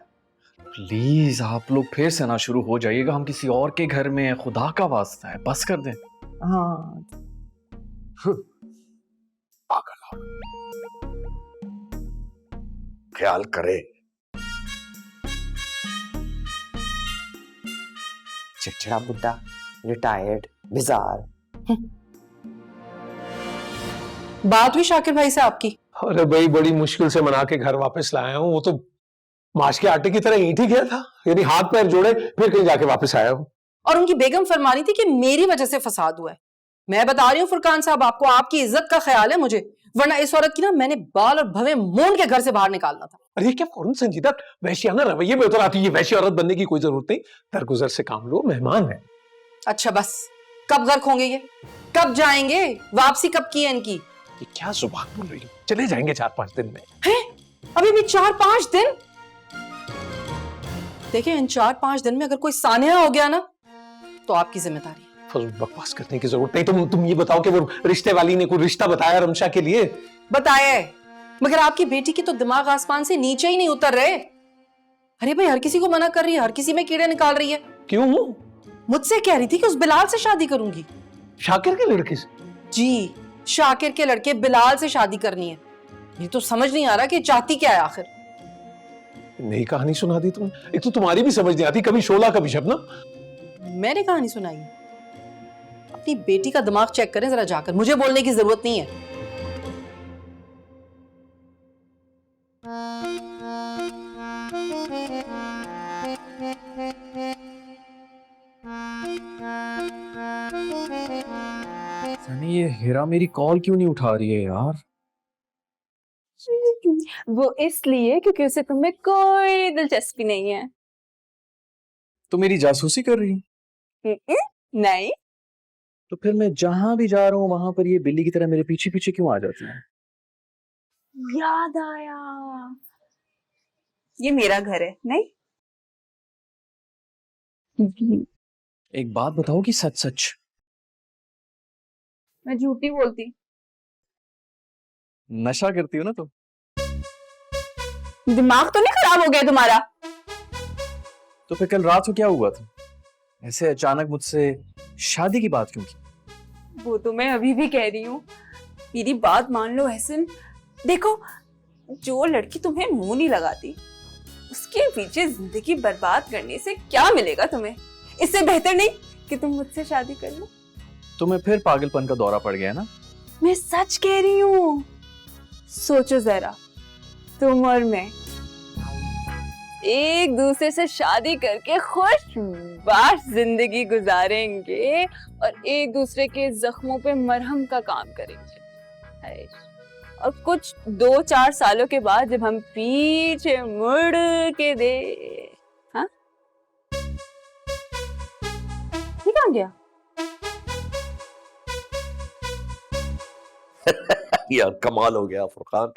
प्लीज आप लोग फिर से ना शुरू हो जाइएगा। हम किसी और के घर में हैं, खुदा का वास्ता है, बस कर दें। हाँ, पागल औरत। ख्याल करे चिड़चिड़ा बुड्ढा, रिटायर्ड, बिजार। बात हुई शाकिर भाई से आपकी? अरे भाई बड़ी मुश्किल से मना के घर वापस लाया हूँ। वो तो माश के आटे की तरह ईंट ही गया था, यानी हाथ पैर जोड़े फिर कहीं जाके वापस आया हूँ। और उनकी बेगम फरमा रही थी कि मेरी वजह से फसाद हुआ है। मैं बता रही हूँ फुरकान साहब, आपको आपकी इज्जत का ख्याल है मुझे, वरना इस औरत की ना मैंने बाल और भवे मूंड के घर से बाहर निकालना था। अरे ये क्या फौरन संजीदा वैश्याना रवैये में उतर आती है? वैसी औरत बनने की कोई जरूरत नहीं, दरगुजर से काम लो, मेहमान है। अच्छा बस, कब गर्क होंगे ये? कब जाएंगे? वापसी कब की है इनकी? ये क्या जुबान बोल रही हो? चले जाएंगे 4-5 दिन में। हैं? अभी भी 4-5 दिन? देखिए इन 4-5 दिन में अगर कोई सानिया हो गया ना तो आपकी जिम्मेदारी। फजूल बकवास करने की जरूरत नहीं। तुम ये बताओ कि वो रिश्ते वाली ने कोई रिश्ता बताया रमशा के लिए? बताया है, मगर आपकी बेटी की तो दिमाग आसमान से नीचे ही नहीं उतर रहे। अरे भाई हर किसी को मना कर रही है, हर किसी में कीड़े निकाल रही है। क्यों? मुझसे कह रही थी कि उस बिलाल से शादी करूंगी। शाकिर के लड़के से? जी, शाकिर के लड़के बिलाल से शादी करनी है। ये तो समझ नहीं आ रहा कि चाहती क्या है आखिर। नई कहानी सुना दी तुम। एक तो तुम्हारी भी समझ नहीं आती, कभी शोला कभी शबनम। मैंने कहानी सुनाई? अपनी बेटी का दिमाग चेक करें जरा जाकर, मुझे बोलने की जरूरत नहीं है। सनी ये हीरा मेरी कॉल क्यों नहीं उठा रही है यार? वो इसलिए क्योंकि उसे तुम्हें कोई दिलचस्पी नहीं है। तो मेरी जासूसी कर रही है? नहीं। तो फिर मैं जहां भी जा रहा हूँ वहां पर ये बिल्ली की तरह मेरे पीछे पीछे क्यों आ जाती है? याद आया, ये मेरा घर है। नहीं, एक बात बताओ कि सच सच। मैं झूठी बोलती। नशा करती हो ना तुम? दिमाग तो नहीं खराब हो गया तुम्हारा? तो फिर कल रात को क्या हुआ था? ऐसे अचानक मुझसे शादी की बात क्यों की? वो तो मैं अभी भी कह रही हूँ। मेरी बात मान लो एहसन, देखो जो लड़की तुम्हें मुंह नहीं लगाती उसके पीछे जिंदगी बर्बाद करने से क्या मिलेगा तुम्हें? इससे बेहतर नहीं कि तुम मुझसे शादी कर लो। तुम्हें फिर पागलपन का दौरा पड़ गया ना? मैं सच कह रही हूँ। सोचो जरा, तुम और मैं एक दूसरे से शादी करके खुशबाश जिंदगी गुजारेंगे और एक दूसरे के जख्मों पे मरहम का काम करेंगे। और कुछ 2-4 सालों के बाद जब हम पीछे मुड़ के दे, हाँ ये कहाँ गया? यार कमाल हो गया फुरकान,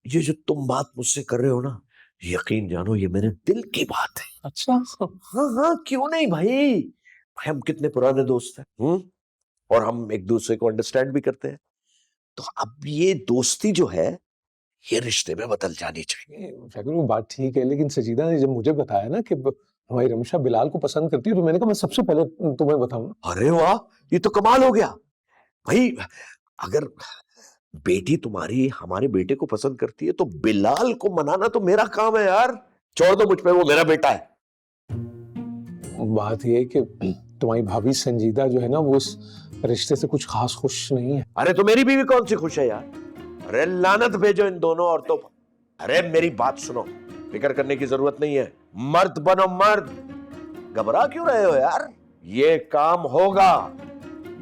ये जो तुम बात मुझसे कर रहे हो ना, यकीन जानो ये मेरे दिल की बात है। अच्छा। हाँ हाँ, क्यों नहीं भाई, हम कितने पुराने दोस्त हैं, और हम एक दूसरे को अंडरस्टैंड भी करते हैं। तो अब ये दोस्ती जो है ये रिश्ते में बदल जानी चाहिए। वो बात ठीक है, लेकिन सजीदा ने जब मुझे बताया ना कि हमारी रमशा बिलाल को पसंद करती है, तो मैंने कहा मैं सबसे पहले तुम्हें बताऊं। अरे वाह, ये तो कमाल हो गया भाई। अगर बेटी तुम्हारी हमारे बेटे को पसंद करती है तो बिलाल को मनाना तो मेरा काम है यार। छोड़ दो मुझ पे, वो मेरा बेटा है। बात ये है कि तुम्हारी भाभी संजीदा जो है ना, वो इस रिश्ते से कुछ खास खुश नहीं है। अरे तो मेरी बीवी कौन सी खुश है यार? अरे लानत भेजो इन दोनों औरतों पर। अरे मेरी बात सुनो, फिक्र करने की जरूरत नहीं है, मर्द बनो मर्द। घबरा क्यों रहे हो यार? ये काम होगा,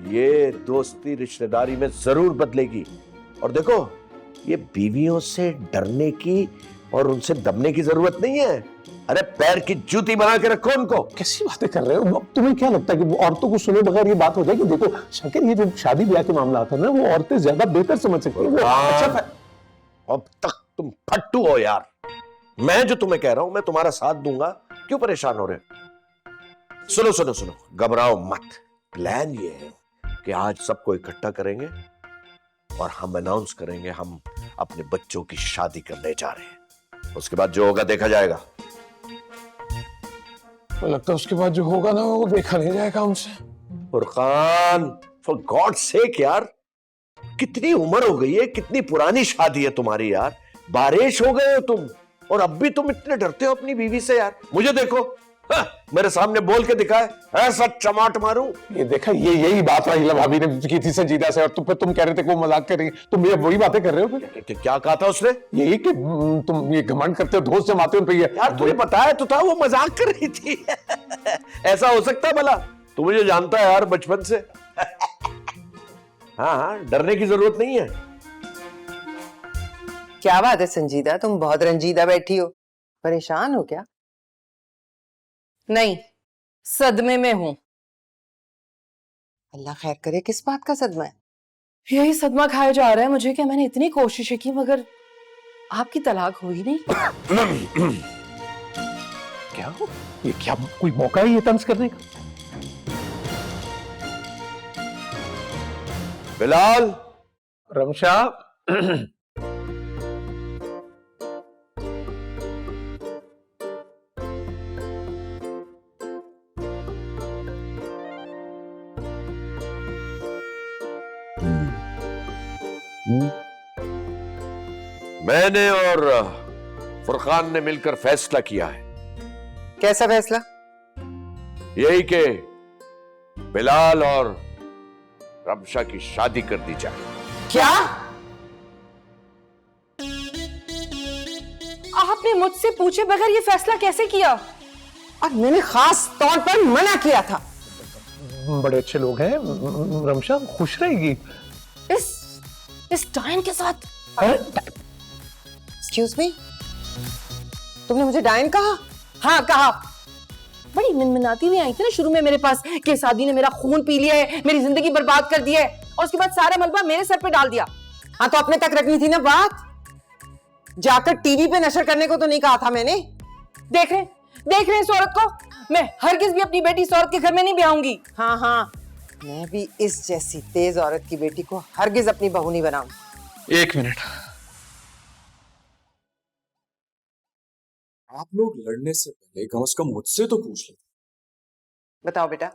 ये दोस्ती रिश्तेदारी में जरूर बदलेगी। और देखो, ये बीवियों से डरने की और उनसे दबने की जरूरत नहीं है। अरे पैर की जूती बना के रखो उनको। कैसी बातें कर रहे हो? तुम्हें क्या लगता है कि औरतों को सुने बगैर ये बात हो जाएगी? देखो शाकिर, ये जो शादी ब्याह के मामला आता है ना, वो औरतें ज्यादा बेहतर समझ सकती हैं। अच्छा, अब तक तुम फट्टू हो यार। मैं जो तुम्हें कह रहा हूं, मैं तुम्हारा साथ दूंगा, क्यों परेशान हो रहे हो? सुनो सुनो सुनो, घबराओ मत। प्लान ये है कि आज सबको इकट्ठा करेंगे और हम अनाउंस करेंगे हम अपने बच्चों की शादी करने जा रहे हैं। उसके बाद जो होगा देखा जाएगा। लगता है उसके बाद जो होगा ना, वो देखा नहीं जाएगा हमसे। फुरकान, फॉर गॉड सेक यार, कितनी उम्र हो गई है, कितनी पुरानी शादी है तुम्हारी यार। बारिश हो गए हो तुम, और अब भी तुम इतने डरते हो अपनी बीवी से यार। मुझे देखो, हाँ, मेरे सामने बोल के दिखाए, ऐसा चमाट मारूं। ये देखा, ये यही बात राहीला भाभी ने की थी संजीदा से, और तुम कह रहे थे कि वो मजाक कर रही है। तुम ये वही बातें कर रहे हो फिर? क्या कहा था उसने? यही कि तुम ये घमंड करते हो, दोस्त जमाते हो पे ये। यार तुझे बताया तो था वो मजाक कर रही थी। ऐसा हो सकता है भला? तू मुझे जानता है यार बचपन से। हाँ हाँ, डरने की जरूरत नहीं है। क्या बात है संजीदा, तुम बहुत रंजीदा बैठी हो, परेशान हो क्या? नहीं, सदमे में हूं। अल्लाह खैर करे, किस बात का सदमा है? यही सदमा खाया जा रहा है मुझे कि मैंने इतनी कोशिशें की मगर आपकी तलाक हुई नहीं। क्या ये क्या कोई मौका है ये तंज करने का? बिलाल, रमशा, मैंने और फुरकान ने मिलकर फैसला किया है, कैसा फैसला? यही कि बिलाल और रमशा की शादी कर दी जाए। क्या आपने मुझसे पूछे बगैर ये फैसला कैसे किया? और मैंने खास तौर पर मना किया था। बड़े अच्छे लोग हैं, रमशा खुश रहेगी। इस डायन के साथ? एक्सक्यूज मी, तुमने मुझे डायन कहा? हाँ कहा। बड़ी मिनमिनाती हुई आई थी ना शुरू में मेरे पास कि शादी ने मेरा खून पी लिया है, मेरी जिंदगी बर्बाद कर दी है, और उसके बाद सारा मलबा मेरे सर पे डाल दिया। हाँ तो अपने तक रखनी थी ना बात, जाकर टीवी पे नशर करने को तो नहीं कहा था मैंने। देख रहे इस औरत को? मैं हरगिज भी अपनी बेटी इस औरत के घर में नहीं ब्याहूंगी। हाँ हाँ, मैं भी इस जैसी तेज औरत की बेटी को हरगिज अपनी बहू नहीं बनाऊंगी। एक मिनट, आप लोग लड़ने से पहले कम से कम मुझसे तो पूछ लेते। बताओ बेटा।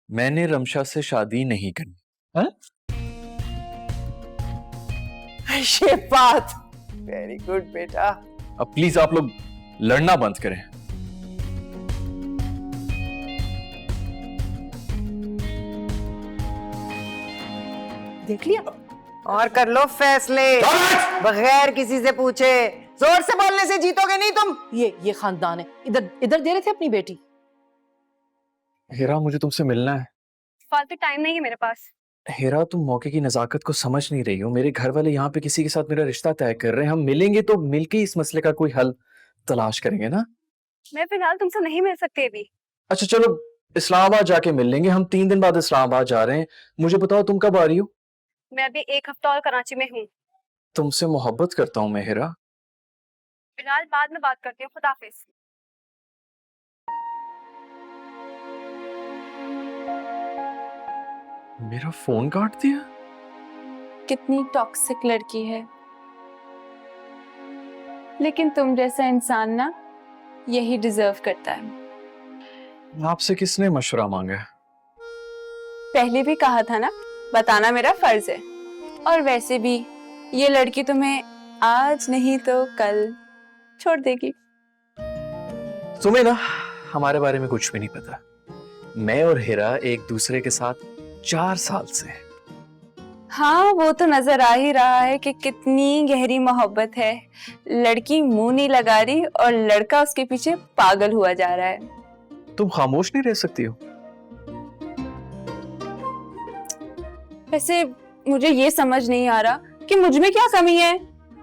मैंने रमशा से शादी नहीं करनी। ये बात, वेरी गुड बेटा। अब प्लीज आप लोग लड़ना बंद करें। देख लिया? और कर लो फैसले बगैर किसी से पूछे। जोर से बोलने से जीतोगे नहीं तुम। ये खानदान है। इधर दे रहे थे अपनी बेटी। हेरा, मुझे तुमसे मिलना है। फालतू टाइम नहीं है मेरे पास। हेरा, तुम मौके की नजाकत को समझ नहीं रही हो। मेरे घर वाले यहाँ पे किसी के साथ मेरा रिश्ता तय कर रहे हैं। हम मिलेंगे तो मिलके इस मसले का कोई हल तलाश करेंगे ना। मैं फिलहाल तुमसे नहीं मिल सकती अभी। अच्छा चलो, इस्लामाबाद जाके मिल लेंगे। हम 3 दिन बाद इस्लामाबाद जा रहे हैं। मुझे बताओ तुम कब आ रही हो? मैं अभी 1 हफ्ता और कराची में हूँ। तुमसे मोहब्बत करता हूँ मैं हेरा। फिलहाल बाद में बात करती हूँ। खुदा हाफिज। मेरा फोन काट दिया? कितनी टॉक्सिक लड़की है, लेकिन तुम जैसा इंसान ना यही डिजर्व करता है। आपसे किसने मशवरा मांगा है? पहले भी कहा था ना, बताना मेरा फर्ज है। और वैसे भी ये लड़की तुम्हें आज नहीं तो कल छोड़ देगी। तुम्हें ना हमारे बारे में कुछ भी नहीं पता। मैं और हेरा एक दूसरे के साथ 4 साल से हैं। हाँ, वो तो नजर आ ही रहा है कि कितनी गहरी मोहब्बत है। लड़की मुंह नहीं लगा रही और लड़का उसके पीछे पागल हुआ जा रहा है। तुम खामोश नहीं रह सकती हो? वैसे मुझे ये समझ नहीं आ रहा कि मुझ में क्या कमी है।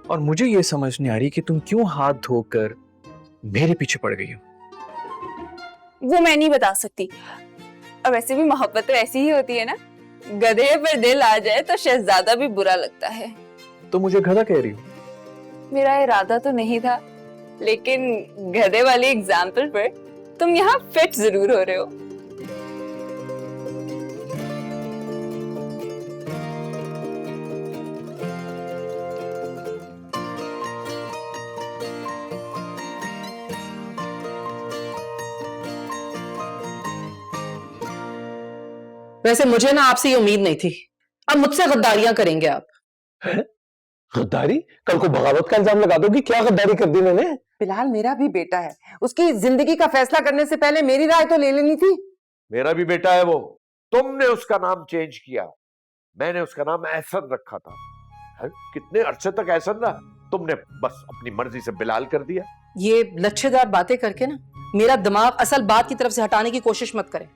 और मुझे ये समझ नहीं आ रही कि तुम क्यों हाथ धोकर मेरे पीछे पड़ गई हो। वो मैं नहीं बता सकती। और वैसे भी मोहब्बत तो ऐसी ही होती है ना, गधे पर दिल आ जाए तो शहजादा भी बुरा लगता है। तो मुझे गधा कह रही हो? मेरा इरादा तो नहीं था, लेकिन गधे वाले एग्जाम्पल पर तुम यहाँ फिट जरूर हो रहे हो। वैसे मुझे ना आपसे ये उम्मीद नहीं थी। अब मुझसे गद्दारियां करेंगे आप। गद्दारी? कल को बगावत का इल्जाम लगा दोगी, क्या गद्दारी कर दी मैंने? फिलहाल मेरा भी बेटा है, उसकी जिंदगी का फैसला करने से पहले मेरी राय तो ले लेनी थी। मेरा भी बेटा है वो। तुमने उसका नाम चेंज किया, मैंने उसका नाम एहसन रखा था। कितने अरसे तक एहसन रहा, तुमने बस अपनी मर्जी से बिलाल कर दिया। ये लच्छेदार बातें करके ना मेरा दिमाग असल बात की तरफ से हटाने की कोशिश मत करें।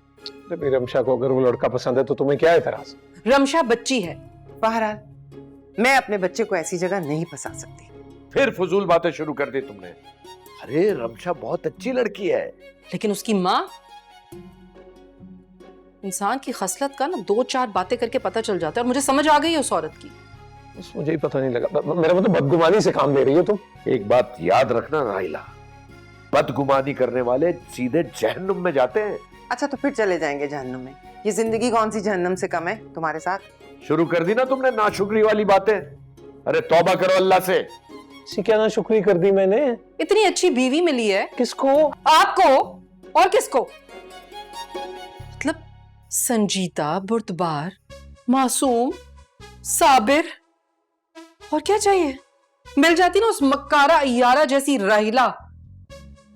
मेरी रमशा को अगर वो लड़का पसंद है तो तुम्हें क्या एतराज? रमशा बच्ची है। बहरहाल मैं अपने बच्चे को ऐसी जगह नहीं फंसा सकती। फिर फजूल बातें शुरू कर दी तुमने। अरे रमशा बहुत अच्छी लड़की है। लेकिन उसकी माँ, इंसान की खसलत का ना 2-4 बातें करके पता चल जाता है, और मुझे समझ आ गई है उस औरत की। बस मुझे ही पता नहीं लगा। मेरा मतलब बदगुमानी से काम ले रही हो तुम। एक बात याद रखना राइला, बदगुमानी करने वाले सीधे जहन्नुम में जाते हैं। अच्छा तो फिर चले जाएंगे जहन्नुम में। ये जिंदगी कौन सी जहन्नुम से कम है तुम्हारे साथ? शुरू कर दी ना तुमने नाशुक्री वाली बातें। अरे तौबा करो अल्लाह से। इसी क्या नाशुक्री कर दी मैंने? इतनी अच्छी बीवी मिली है। किसको? आपको। और किसको? मतलब संजीता, बुर्दबार, मासूम, साबिर, और क्या चाहिए? मिल जाती ना उस मक्कारा अय्यारा जैसी राहिला,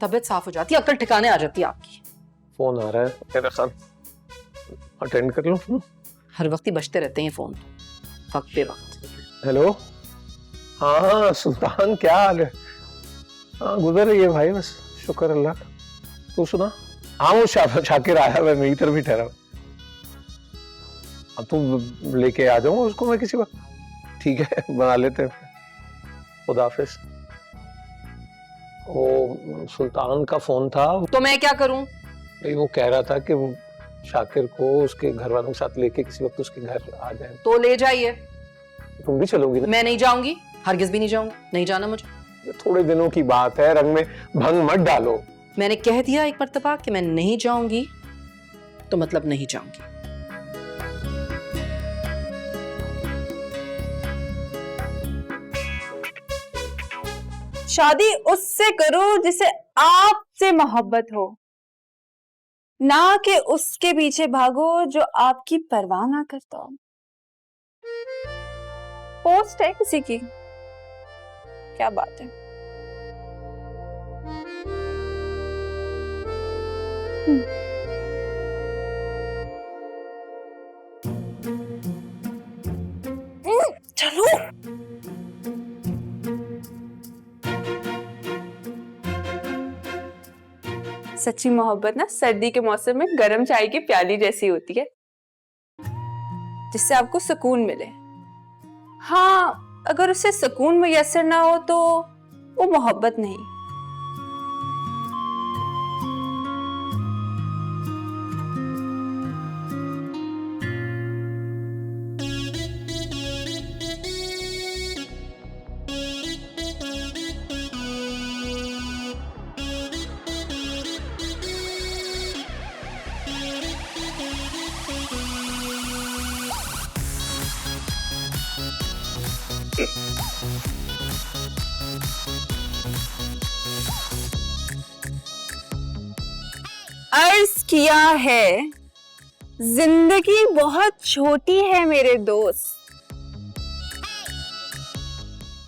तबीयत साफ हो जाती, अक्ल ठिकाने आ जाती आपकी। फोन आ रहा है मेरा खान, अटेंड कर लो। हर वक्त ही बजते रहते हैं फोन, वक्त पे वक्त। हेलो, हाँ सुल्तान, क्या हाल है? हाँ गुजर रही है भाई, बस शुक्र अल्लाह का। तू सुना? हाँ वो शाकिर आया, मैं मेरी तरफ ही ठहरा। अब तुम लेके आ जाऊंगा उसको मैं किसी वक्त। ठीक है, बना लेते हैं। खुदा हाफिज। वो सुल्तान का फोन था। तो मैं क्या करूं? भाई वो कह रहा था कि वो शाकिर को उसके घर वालों के साथ लेके किसी वक्त उसके घर आ जाए। तो ले जाइए। तुम भी चलोगी ना? मैं नहीं जाऊंगी, हरगिज भी नहीं जाऊंगी, नहीं जाना मुझे। थोड़े दिनों की बात है, रंग में भंग मत डालो। मैंने कह दिया एक मर्तबा कि मैं नहीं जाऊंगी, तो मतलब नहीं जाऊंगी। शादी उससे करो जिसे आपसे मोहब्बत हो, ना कि उसके पीछे भागो जो आपकी परवाह ना करता हो। पोस्ट है किसी की, क्या बात है। चलो। सच्ची मोहब्बत ना सर्दी के मौसम में गर्म चाय की प्याली जैसी होती है, जिससे आपको सुकून मिले। हाँ, अगर उसे सुकून मुयस्सर ना हो तो वो मोहब्बत नहीं। अर्ज किया है, जिंदगी बहुत छोटी है मेरे दोस्त,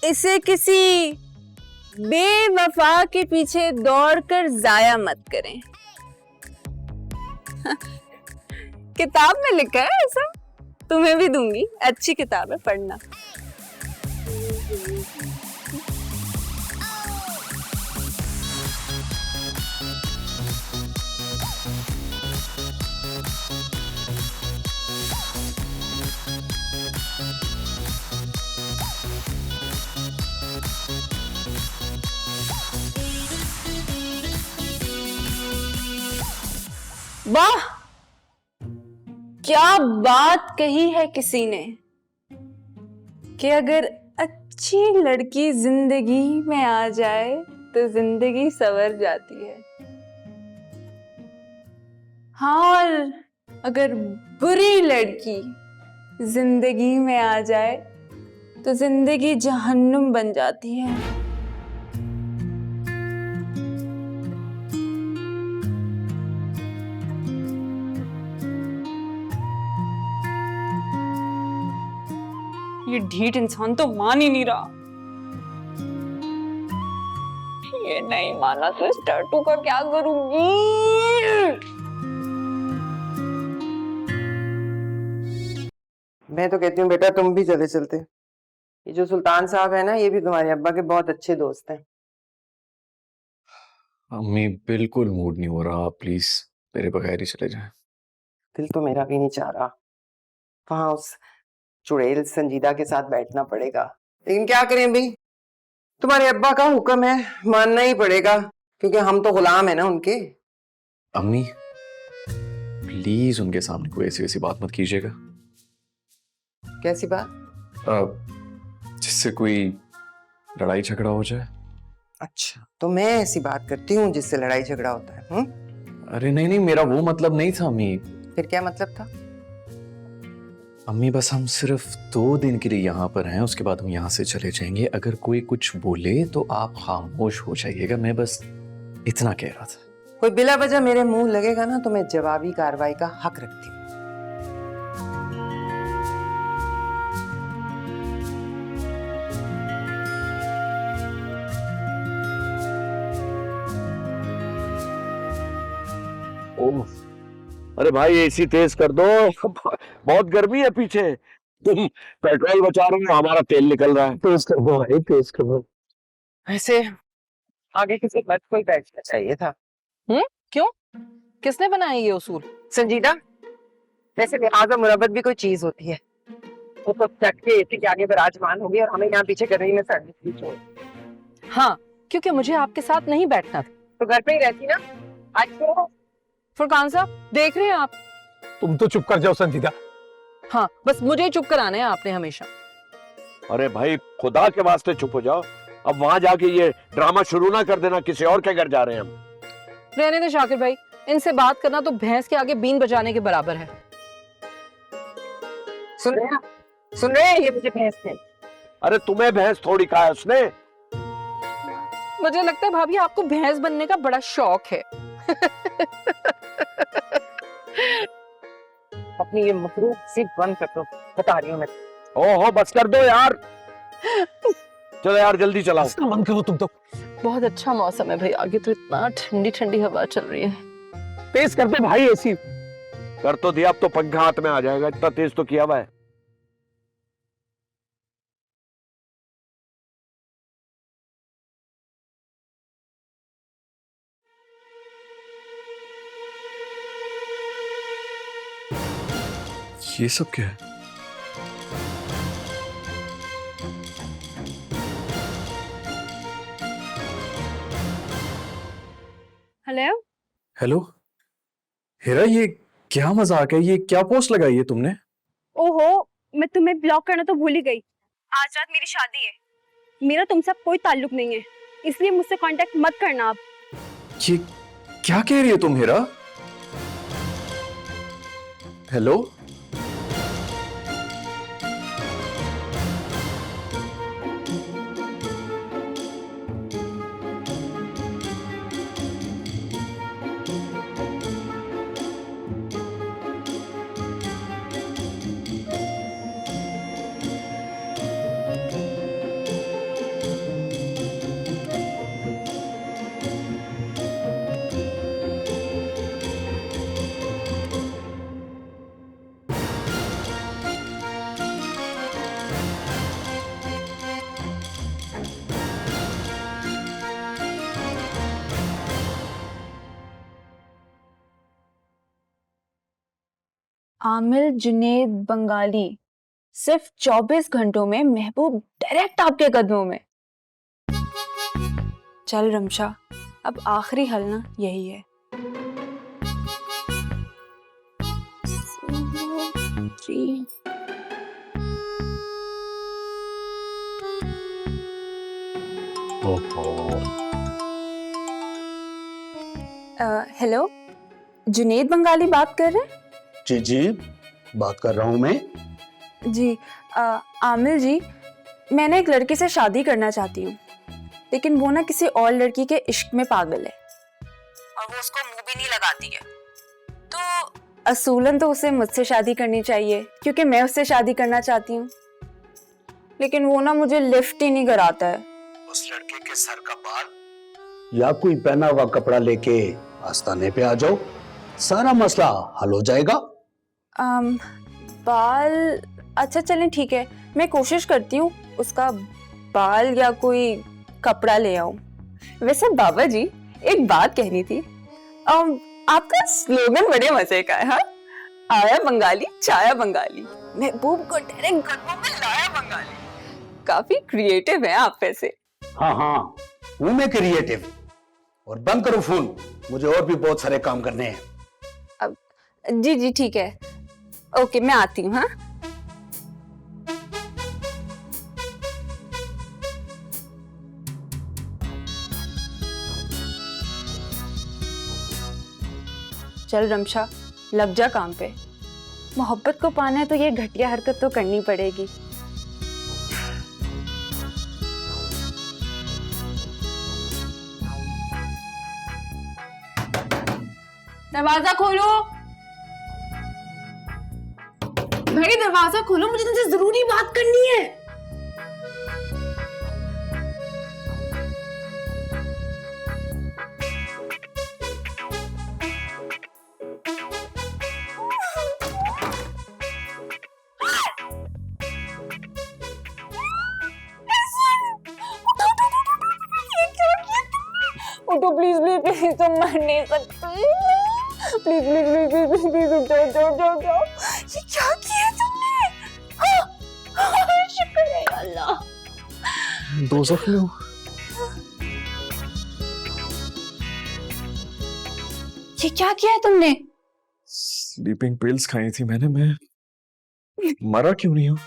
इसे किसी बेवफा के पीछे दौड़कर जाया मत करें। किताब में लिखा है ऐसा, तुम्हें भी दूंगी, अच्छी किताब है, पढ़ना। वाह, क्या बात कही है किसी ने कि अगर अच्छी लड़की जिंदगी में आ जाए तो जिंदगी संवर जाती है। हाँ, और अगर बुरी लड़की जिंदगी में आ जाए तो जिंदगी जहन्नुम बन जाती है। ये ढीठ इंसान तो मान ही नहीं रहा। ये नहीं माना तो इस टैटू का क्या करूंगी? मैं तो कहती हूँ बेटा तुम भी चले चलते। ये जो सुल्तान साहब है ना, ये भी तुम्हारे अब्बा के बहुत अच्छे दोस्त हैं। अम्मी बिल्कुल मूड नहीं हो रहा, आप प्लीज मेरे बगैर ही चले जाएं। दिल तो मेरा भी नहीं चाह रहा, वहां उस चुड़ैल संजीदा के साथ बैठना पड़ेगा, लेकिन क्या करें भाई, तुम्हारे अब्बा का हुक्म है, मानना ही पड़ेगा, क्योंकि हम तो गुलाम है ना उनके। अम्मी प्लीज उनके सामने कोई ऐसी वैसी बात मत कीजिएगा। कैसी बात? जिससे कोई लड़ाई झगड़ा हो जाए। अच्छा, तो मैं ऐसी बात करती हूँ जिससे लड़ाई झगड़ा होता है? अरे नहीं नहीं, मेरा वो मतलब नहीं था अम्मी। फिर क्या मतलब था? अम्मी बस हम सिर्फ 2 दिन के लिए यहाँ पर हैं, उसके बाद हम यहाँ से चले जाएंगे। अगर कोई कुछ बोले तो आप खामोश हो जाइएगा, मैं बस इतना कह रहा था। कोई बिला वजह मेरे मुंह लगेगा ना तो मैं जवाबी कार्रवाई का हक रखती हूँ। ओह, अरे भाई एसी तेज कर दो, बहुत गर्मी है पीछे। तुम पेट्रोल बचा रहे हो, हमारा तेल निकल रहा है। तेज कर दो भाई, तेज कर दो। ऐसे आगे किसी बात कोई बैठना चाहिए था। क्यों? किसने बनाया ये उसूल? संजीदा, वैसे लिहाजा मुरब्बत भी कोई चीज होती है। वो तो चट के एसी के आगे विराजमान होगी और हमें यहाँ पीछे गर्मी में सर्दी छोड़। हाँ, क्योंकि मुझे आपके साथ नहीं बैठना था। तो घर पे ही रहती ना, आज क्यों? फुरकान साहब देख रहे हैं आप? तुम तो चुप कर जाओ संजीदा। हाँ, बस मुझे ही चुप कराना है आपने हमेशा। अरे भाई खुदा के वास्ते चुप हो जाओ, अब वहां जाके ये ड्रामा शुरू ना कर देना, किसी और के घर जा रहे हैं हम। रहने दे शाकिर भाई, इनसे बात करना तो भैंस के आगे बीन बजाने के बराबर है। सुन रहे हैं ये मुझे भैंस है। अरे तुम्हें भैंस थोड़ी कहा है उसने। मुझे लगता है भाभी आपको भैंस बनने का बड़ा शौक है। अपनी ये मसरूफ सी बंद कर दो, बता रही हूँ मैं। ओहो बस कर दो यार, चलो यार जल्दी चलाओ। मन करो तुम तो। बहुत अच्छा मौसम है भाई, आगे तो इतना ठंडी ठंडी हवा चल रही है। तेज कर दे भाई एसी। कर तो दिया, अब तो पंखा हाथ में आ जाएगा, इतना तेज तो किया हुआ है। ये सब क्या है? हेलो हेलो हीरा, ये क्या मजाक है? ये क्या पोस्ट लगाई है तुमने? ओहो, मैं तुम्हें ब्लॉक करना तो भूल ही गई। आज रात मेरी शादी है, मेरा तुमसे कोई ताल्लुक नहीं है, इसलिए मुझसे कांटेक्ट मत करना आप। ये क्या कह रही हो तुम हीरा? हेलो आमिर जुनेद बंगाली, सिर्फ 24 घंटों में महबूब डायरेक्ट आपके कदमों में। चल रमशा, अब आखिरी हल ना यही है। हेलो, जुनेद बंगाली बात कर रहे हैं? जी जी, बात कर रहा हूँ मैं। जी आमिर जी, मैं ना एक लड़के से शादी करना चाहती हूँ, लेकिन वो ना किसी और लड़की के इश्क में पागल है और वो उसको मुंह भी नहीं लगाती है। तो असूलन तो उसे मुझसे शादी करनी चाहिए, क्योंकि मैं उससे शादी करना चाहती हूँ। लेकिन वो ना मुझे लिफ्ट ही नहीं कराता है। उस लड़के के सर का बाल या कोई पहना हुआ कपड़ा लेके आस्थाने पे आ जाओ, सारा मसला हल हो जाएगा। बाल, अच्छा चलें ठीक है, मैं कोशिश करती हूँ उसका बाल या कोई कपड़ा ले आऊं। वैसे बाबा जी एक बात कहनी थी, आपका स्लोगन बड़े मजे का है। हाँ, आया बंगाली चाया बंगाली, महबूब को डायरेक्ट गद्दों में लाया बंगाली। काफी क्रिएटिव है आप वैसे। हाँ हाँ, हूं मैं क्रिएटिव। और बंद करो फोन, मुझे और भी बहुत सारे काम करने हैं। अब जी जी ठीक है, ओके मैं आती हूँ। हाँ चल रमशा, लग जा काम पे। मोहब्बत को पाना है तो ये घटिया हरकत तो करनी पड़ेगी। दरवाजा खोलो भाई, दरवाजा खोलो, मुझे तुमसे जरूरी बात करनी है। उठो प्लीज प्लीज प्लीज, तुम मर नहीं सकती। Please please please please please उठो उठो उठो उठो। ये क्या किया तुमने? शुक्र है अल्लाह। दोज़ख में हूँ। ये क्या किया है तुमने? स्लीपिंग पिल्स खाई थी मैंने, मैं मरा क्यों नहीं हूँ?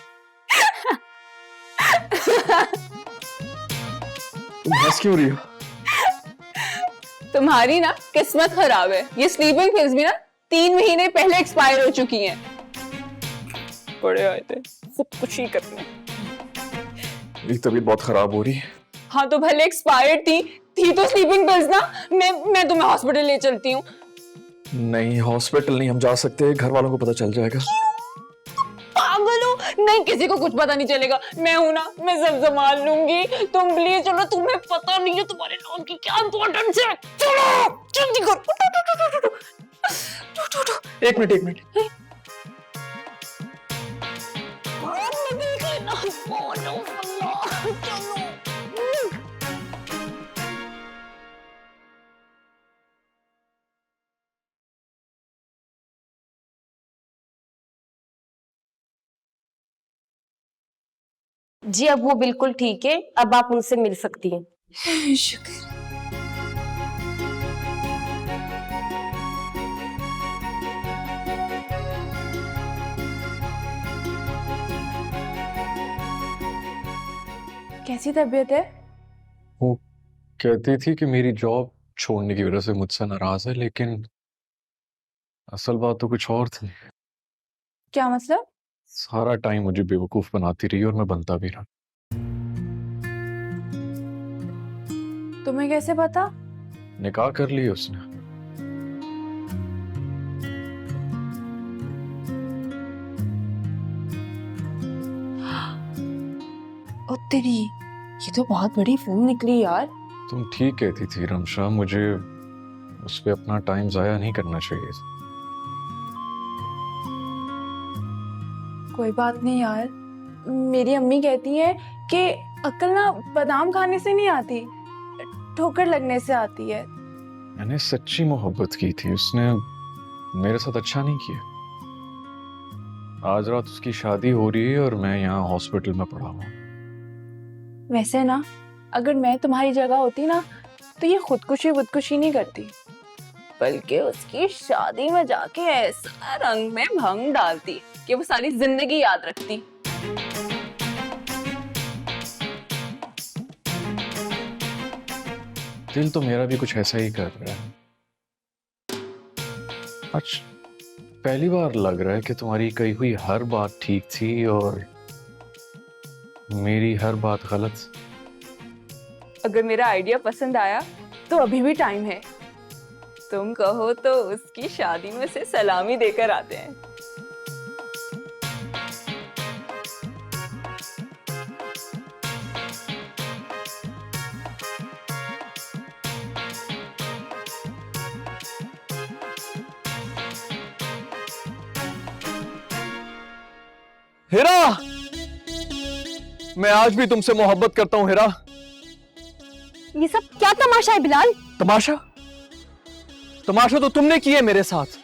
तुम हंस क्यों रही हो? तुम्हारी ना किस्मत खराब है, ये स्लीपिंग पिल्स भी ना 3 महीने पहले एक्सपायर हो चुकी हैं। बड़े आए थे खुदकुशी करने। मेरी तबीयत बहुत खराब हो रही है। हाँ तो भले एक्सपायर थी तो स्लीपिंग पिल्स ना, मैं तुम्हें हॉस्पिटल ले चलती हूँ। नहीं, हॉस्पिटल नहीं हम जा सकते, घर वालों को पता चल जाएगा। पागल हो? नहीं, किसी को कुछ पता नहीं चलेगा, मैं हूं ना, मैं सब संभाल लूंगी। तुम प्लीज चलो, तुम्हें पता नहीं है तुम्हारे नाम की क्या इंपॉर्टेंस है। चलो जल्दी करो। एक मिनट। जी अब वो बिल्कुल ठीक है, अब आप उनसे मिल सकती हैं। शुक्र। कैसी तबीयत है? वो कहती थी कि मेरी जॉब छोड़ने की वजह से मुझसे नाराज है, लेकिन असल बात तो कुछ और थी। क्या मतलब? सारा टाइम मुझे बेवकूफ बनाती रही और मैं बनता भी रहा। तुम्हें कैसे पता? निकाह कर ली उसने। ओ तेरी, ये तो बहुत बड़ी फोन निकली यार। तुम ठीक कहती थी रमशा, मुझे उस पे अपना टाइम जाया नहीं करना चाहिए। कोई बात नहीं यार, मेरी अम्मी कहती है कि अक्ल ना बादाम खाने से नहीं आती, ठोकर लगने से आती है। मैंने सच्ची मोहब्बत की थी, उसने मेरे साथ अच्छा नहीं किया। आज रात उसकी शादी हो रही है और मैं यहाँ हॉस्पिटल में पड़ा हूँ। वैसे ना, अगर मैं तुम्हारी जगह होती ना तो ये खुदकुशी नहीं करती, बल्कि उसकी शादी में जाके ऐसा रंग में भंग डालती कि वो सारी जिंदगी याद रखती। दिल तो मेरा भी कुछ ऐसा ही कर रहा है। आज पहली बार लग रहा है कि तुम्हारी कही हुई हर बात ठीक थी और मेरी हर बात गलत। अगर मेरा आइडिया पसंद आया तो अभी भी टाइम है, तुम कहो तो उसकी शादी में से सलामी देकर आते हैं। हिरा, मैं आज भी तुमसे मोहब्बत करता हूं हिरा। ये सब क्या तमाशा है बिलाल? तमाशा? तमाशा तो तुमने किए मेरे साथ।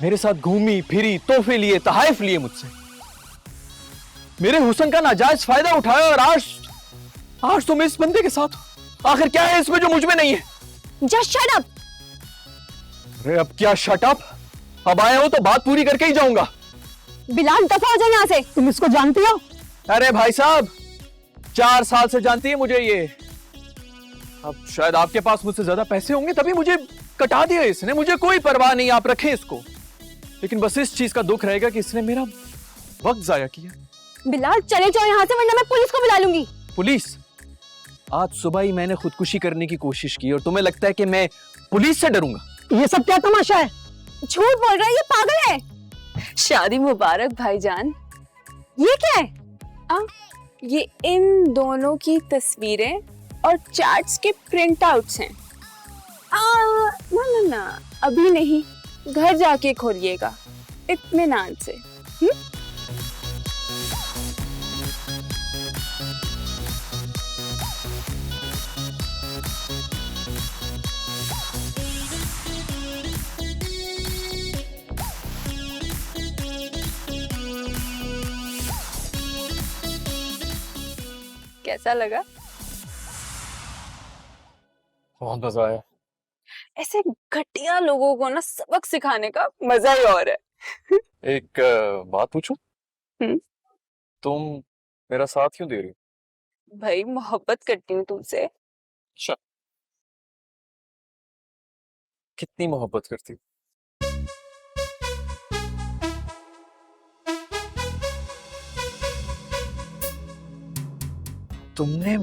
मेरे साथ घूमी फिरी, तोहफे लिए, तहाइफ लिए मुझसे, मेरे हुस्न का नाजायज फायदा उठाया, और आज तुम इस बंदे के साथ हो। आखिर क्या है इसमें जो मुझ में नहीं है? Just shut up. अरे अब क्या शट अप? अब आया हो तो बात पूरी करके ही जाऊंगा। बिलाल दफा हो जाए यहाँ से। तुम इसको जानती हो? अरे भाई साहब, 4 साल से जानती है मुझे ये। अब शायद आपके पास मुझसे ज्यादा पैसे होंगे तभी मुझे कटा दिया इसने। मुझे कोई परवाह नहीं, आप रखें इसको। लेकिन बस इस चीज का दुख रहेगा कि इसने मेरा वक्त जाया किया। बिलाल चले जाओ यहाँ से, वरना मैं पुलिस को बुला लूंगी। पुलिस? आज सुबह ही मैंने खुदकुशी करने की कोशिश की और तुम्हें लगता है कि मैं पुलिस से डरूंगा? ये सब क्या तमाशा है? झूठ बोल रहा है, ये पागल है। शादी मुबारक भाईजान। ये क्या है? ये इन दोनों की तस्वीरें और चैट्स के प्रिंट आउट्स हैं। ना अभी नहीं, घर जाके खोलिएगा इत्मीनान से। कैसा लगा? बहुत मजा आया। ऐसे घटिया लोगों को ना सबक सिखाने का मजा ही और है। एक बात पूछूं? तुम मेरा साथ क्यों दे रही हो? भाई मोहब्बत करती हूँ तुमसे। अच्छा, कितनी मोहब्बत करती हो? तुमने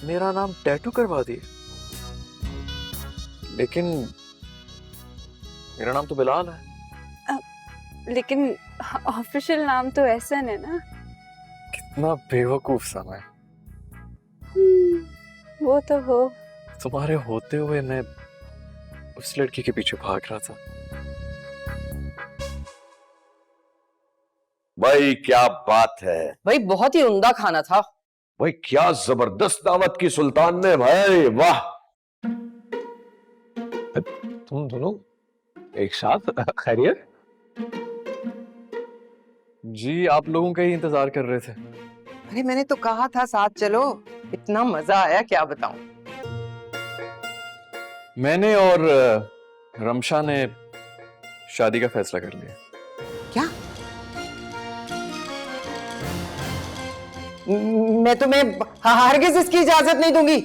मेरा नाम टैटू करवा दिया, लेकिन मेरा नाम तो बिलाल है। लेकिन ऑफिशियल नाम तो एहसन है ना। कितना बेवकूफ सा मैं। वो तो हो। तुम्हारे होते हुए मैं उस लड़की के पीछे भाग रहा था। भाई क्या बात है, भाई बहुत ही उम्दा खाना था। भाई क्या जबरदस्त दावत की सुल्तान ने, भाई वाह। तुम दोनों एक साथ? खैरियत? जी, आप लोगों का ही इंतजार कर रहे थे। अरे मैंने तो कहा था साथ चलो, इतना मजा आया क्या बताऊं। मैंने और रमशा ने शादी का फैसला कर लिया। क्या? मैं तुम्हें हरगिज इसकी इजाजत नहीं दूंगी।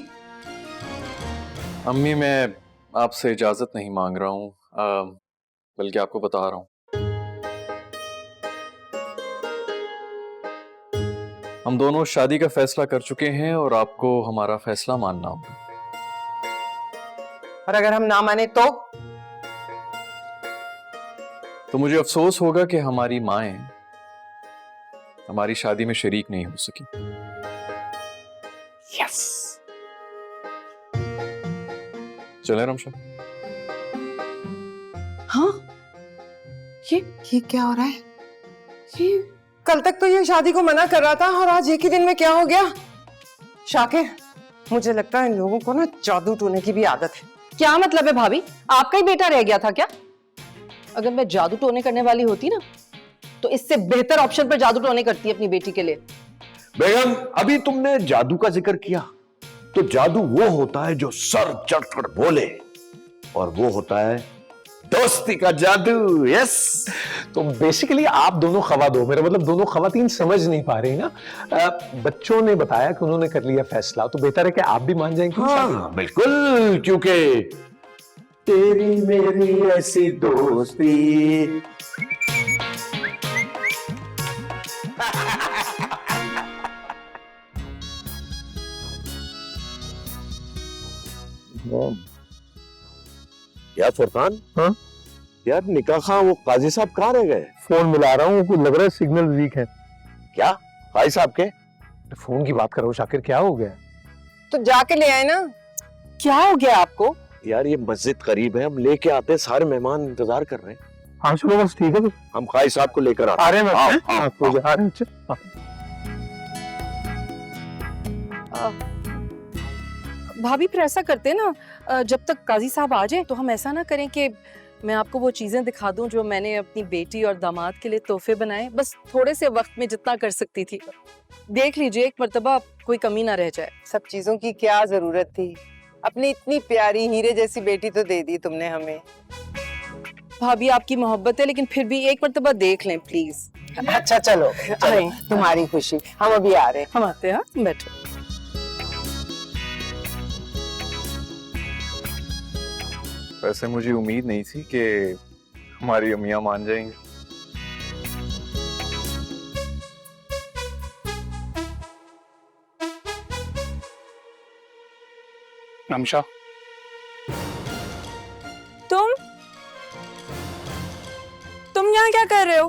अम्मी, मैं आपसे इजाजत नहीं मांग रहा हूं, बल्कि आपको बता रहा हूं। हम दोनों शादी का फैसला कर चुके हैं और आपको हमारा फैसला मानना होगा। और अगर हम ना माने तो मुझे अफसोस होगा कि हमारी माएं हमारी शादी में शरीक नहीं हो सकी। यस। चले रमशा? हाँ, ये क्या हो रहा है? ये कल तक तो ये शादी को मना कर रहा था और आज एक ही दिन में क्या हो गया? शाकिर, मुझे लगता है इन लोगों को ना जादू टोने की भी आदत है। क्या मतलब है भाभी? आपका ही बेटा रह गया था क्या? अगर मैं जादू टोने करने वाली होती ना तो इससे बेहतर ऑप्शन पर जादू टोने करती अपनी बेटी के लिए। बेगम, अभी तुमने जादू का जिक्र किया, तो जादू वो होता है जो सर चढ़कर बोले, और वो होता है दोस्ती का जादू। यस। तो बेसिकली आप दोनों खवाद हो, मेरा मतलब दोनों खवातीन समझ नहीं पा रही ना। बच्चों ने बताया कि उन्होंने कर लिया फैसला, तो बेहतर है कि आप भी मान जाएंगे। हाँ बिल्कुल, क्योंकि तेरी मेरी ऐसी दोस्ती। यार फरकान, हाँ? यार निकाह खां वो काजी साहब कहाँ रह गए? फोन मिला रहा हूँ, लग रहा है सिग्नल वीक है। क्या काजी साहब के? फोन की बात करो शाकिर, क्या हो गया? तो जाके ले आए ना। क्या हो गया आपको? यार ये मस्जिद करीब है, हम लेके आते, सारे मेहमान इंतजार कर रहे हैं। हाँ चलो बस ठीक है फिर हम खाई साहब को लेकर आ रहे हैं आओ, मैं आओ, आपको आओ। आ रहे हैं अच्छा। भाभी फिर ऐसा करते हैं ना, जब तक काजी साहब आ जाए तो हम ऐसा ना करें कि मैं आपको वो चीजें दिखा दूं जो मैंने अपनी बेटी और दामाद के लिए तोहफे बनाए, बस थोड़े से वक्त में जितना कर सकती थी। देख लीजिए एक मर्तबा कोई कमी ना रह जाए। सब चीजों की क्या जरूरत थी? अपनी इतनी प्यारी हीरे जैसी बेटी तो दे दी तुमने हमें। भाभी आपकी मोहब्बत है, लेकिन फिर भी एक मर्तबा देख लें प्लीज। अच्छा चलो, चलो तुम्हारी खुशी, हम अभी आ रहे हैं। हम आते हैं, हाँ? बैठो। वैसे मुझे उम्मीद नहीं थी कि हमारी अम्मियां मान जाएंगी। रमशा, तुम यहाँ क्या कर रहे हो?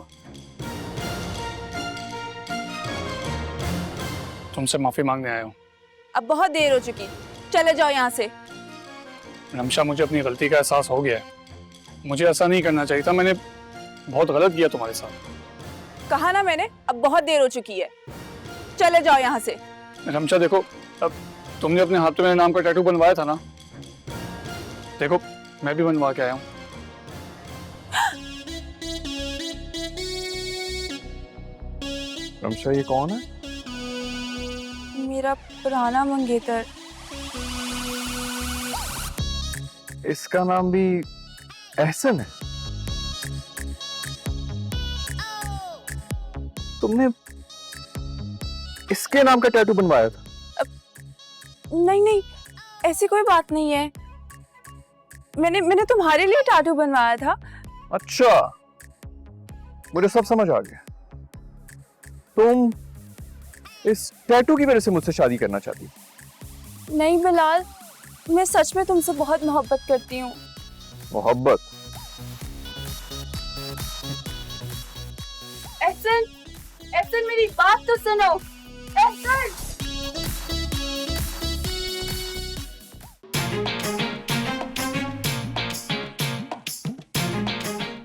तुमसे माफी मांगने आया हूँ। अब बहुत देर हो चुकी, चले जाओ यहाँ से। रमशा, मुझे अपनी गलती का एहसास हो गया है। मुझे ऐसा नहीं करना चाहिए था, मैंने बहुत गलत किया तुम्हारे साथ। कहा ना मैंने, अब बहुत देर हो चुकी है, चले जाओ यहाँ से। रमशा देखो, अब तुमने अपने हाथ पे मेरे नाम का टैटू बनवाया था ना, देखो मैं भी बनवा के आया हूँ। रमशा, ये कौन है? मेरा पुराना मंगेतर। इसका नाम भी एहसन है? तुमने इसके नाम का टैटू बनवाया था? नहीं नहीं, ऐसी कोई बात नहीं है। मैंने तुम्हारे लिए टैटू बनवाया था। अच्छा, मुझे सब समझ आ गया। तुम इस टैटू की वजह से मुझसे शादी करना चाहती? नहीं बिलाल, मैं सच में तुमसे बहुत मोहब्बत करती हूँ। मोहब्बत? एहसन, एहसन मेरी बात तो सुनो। एहसन।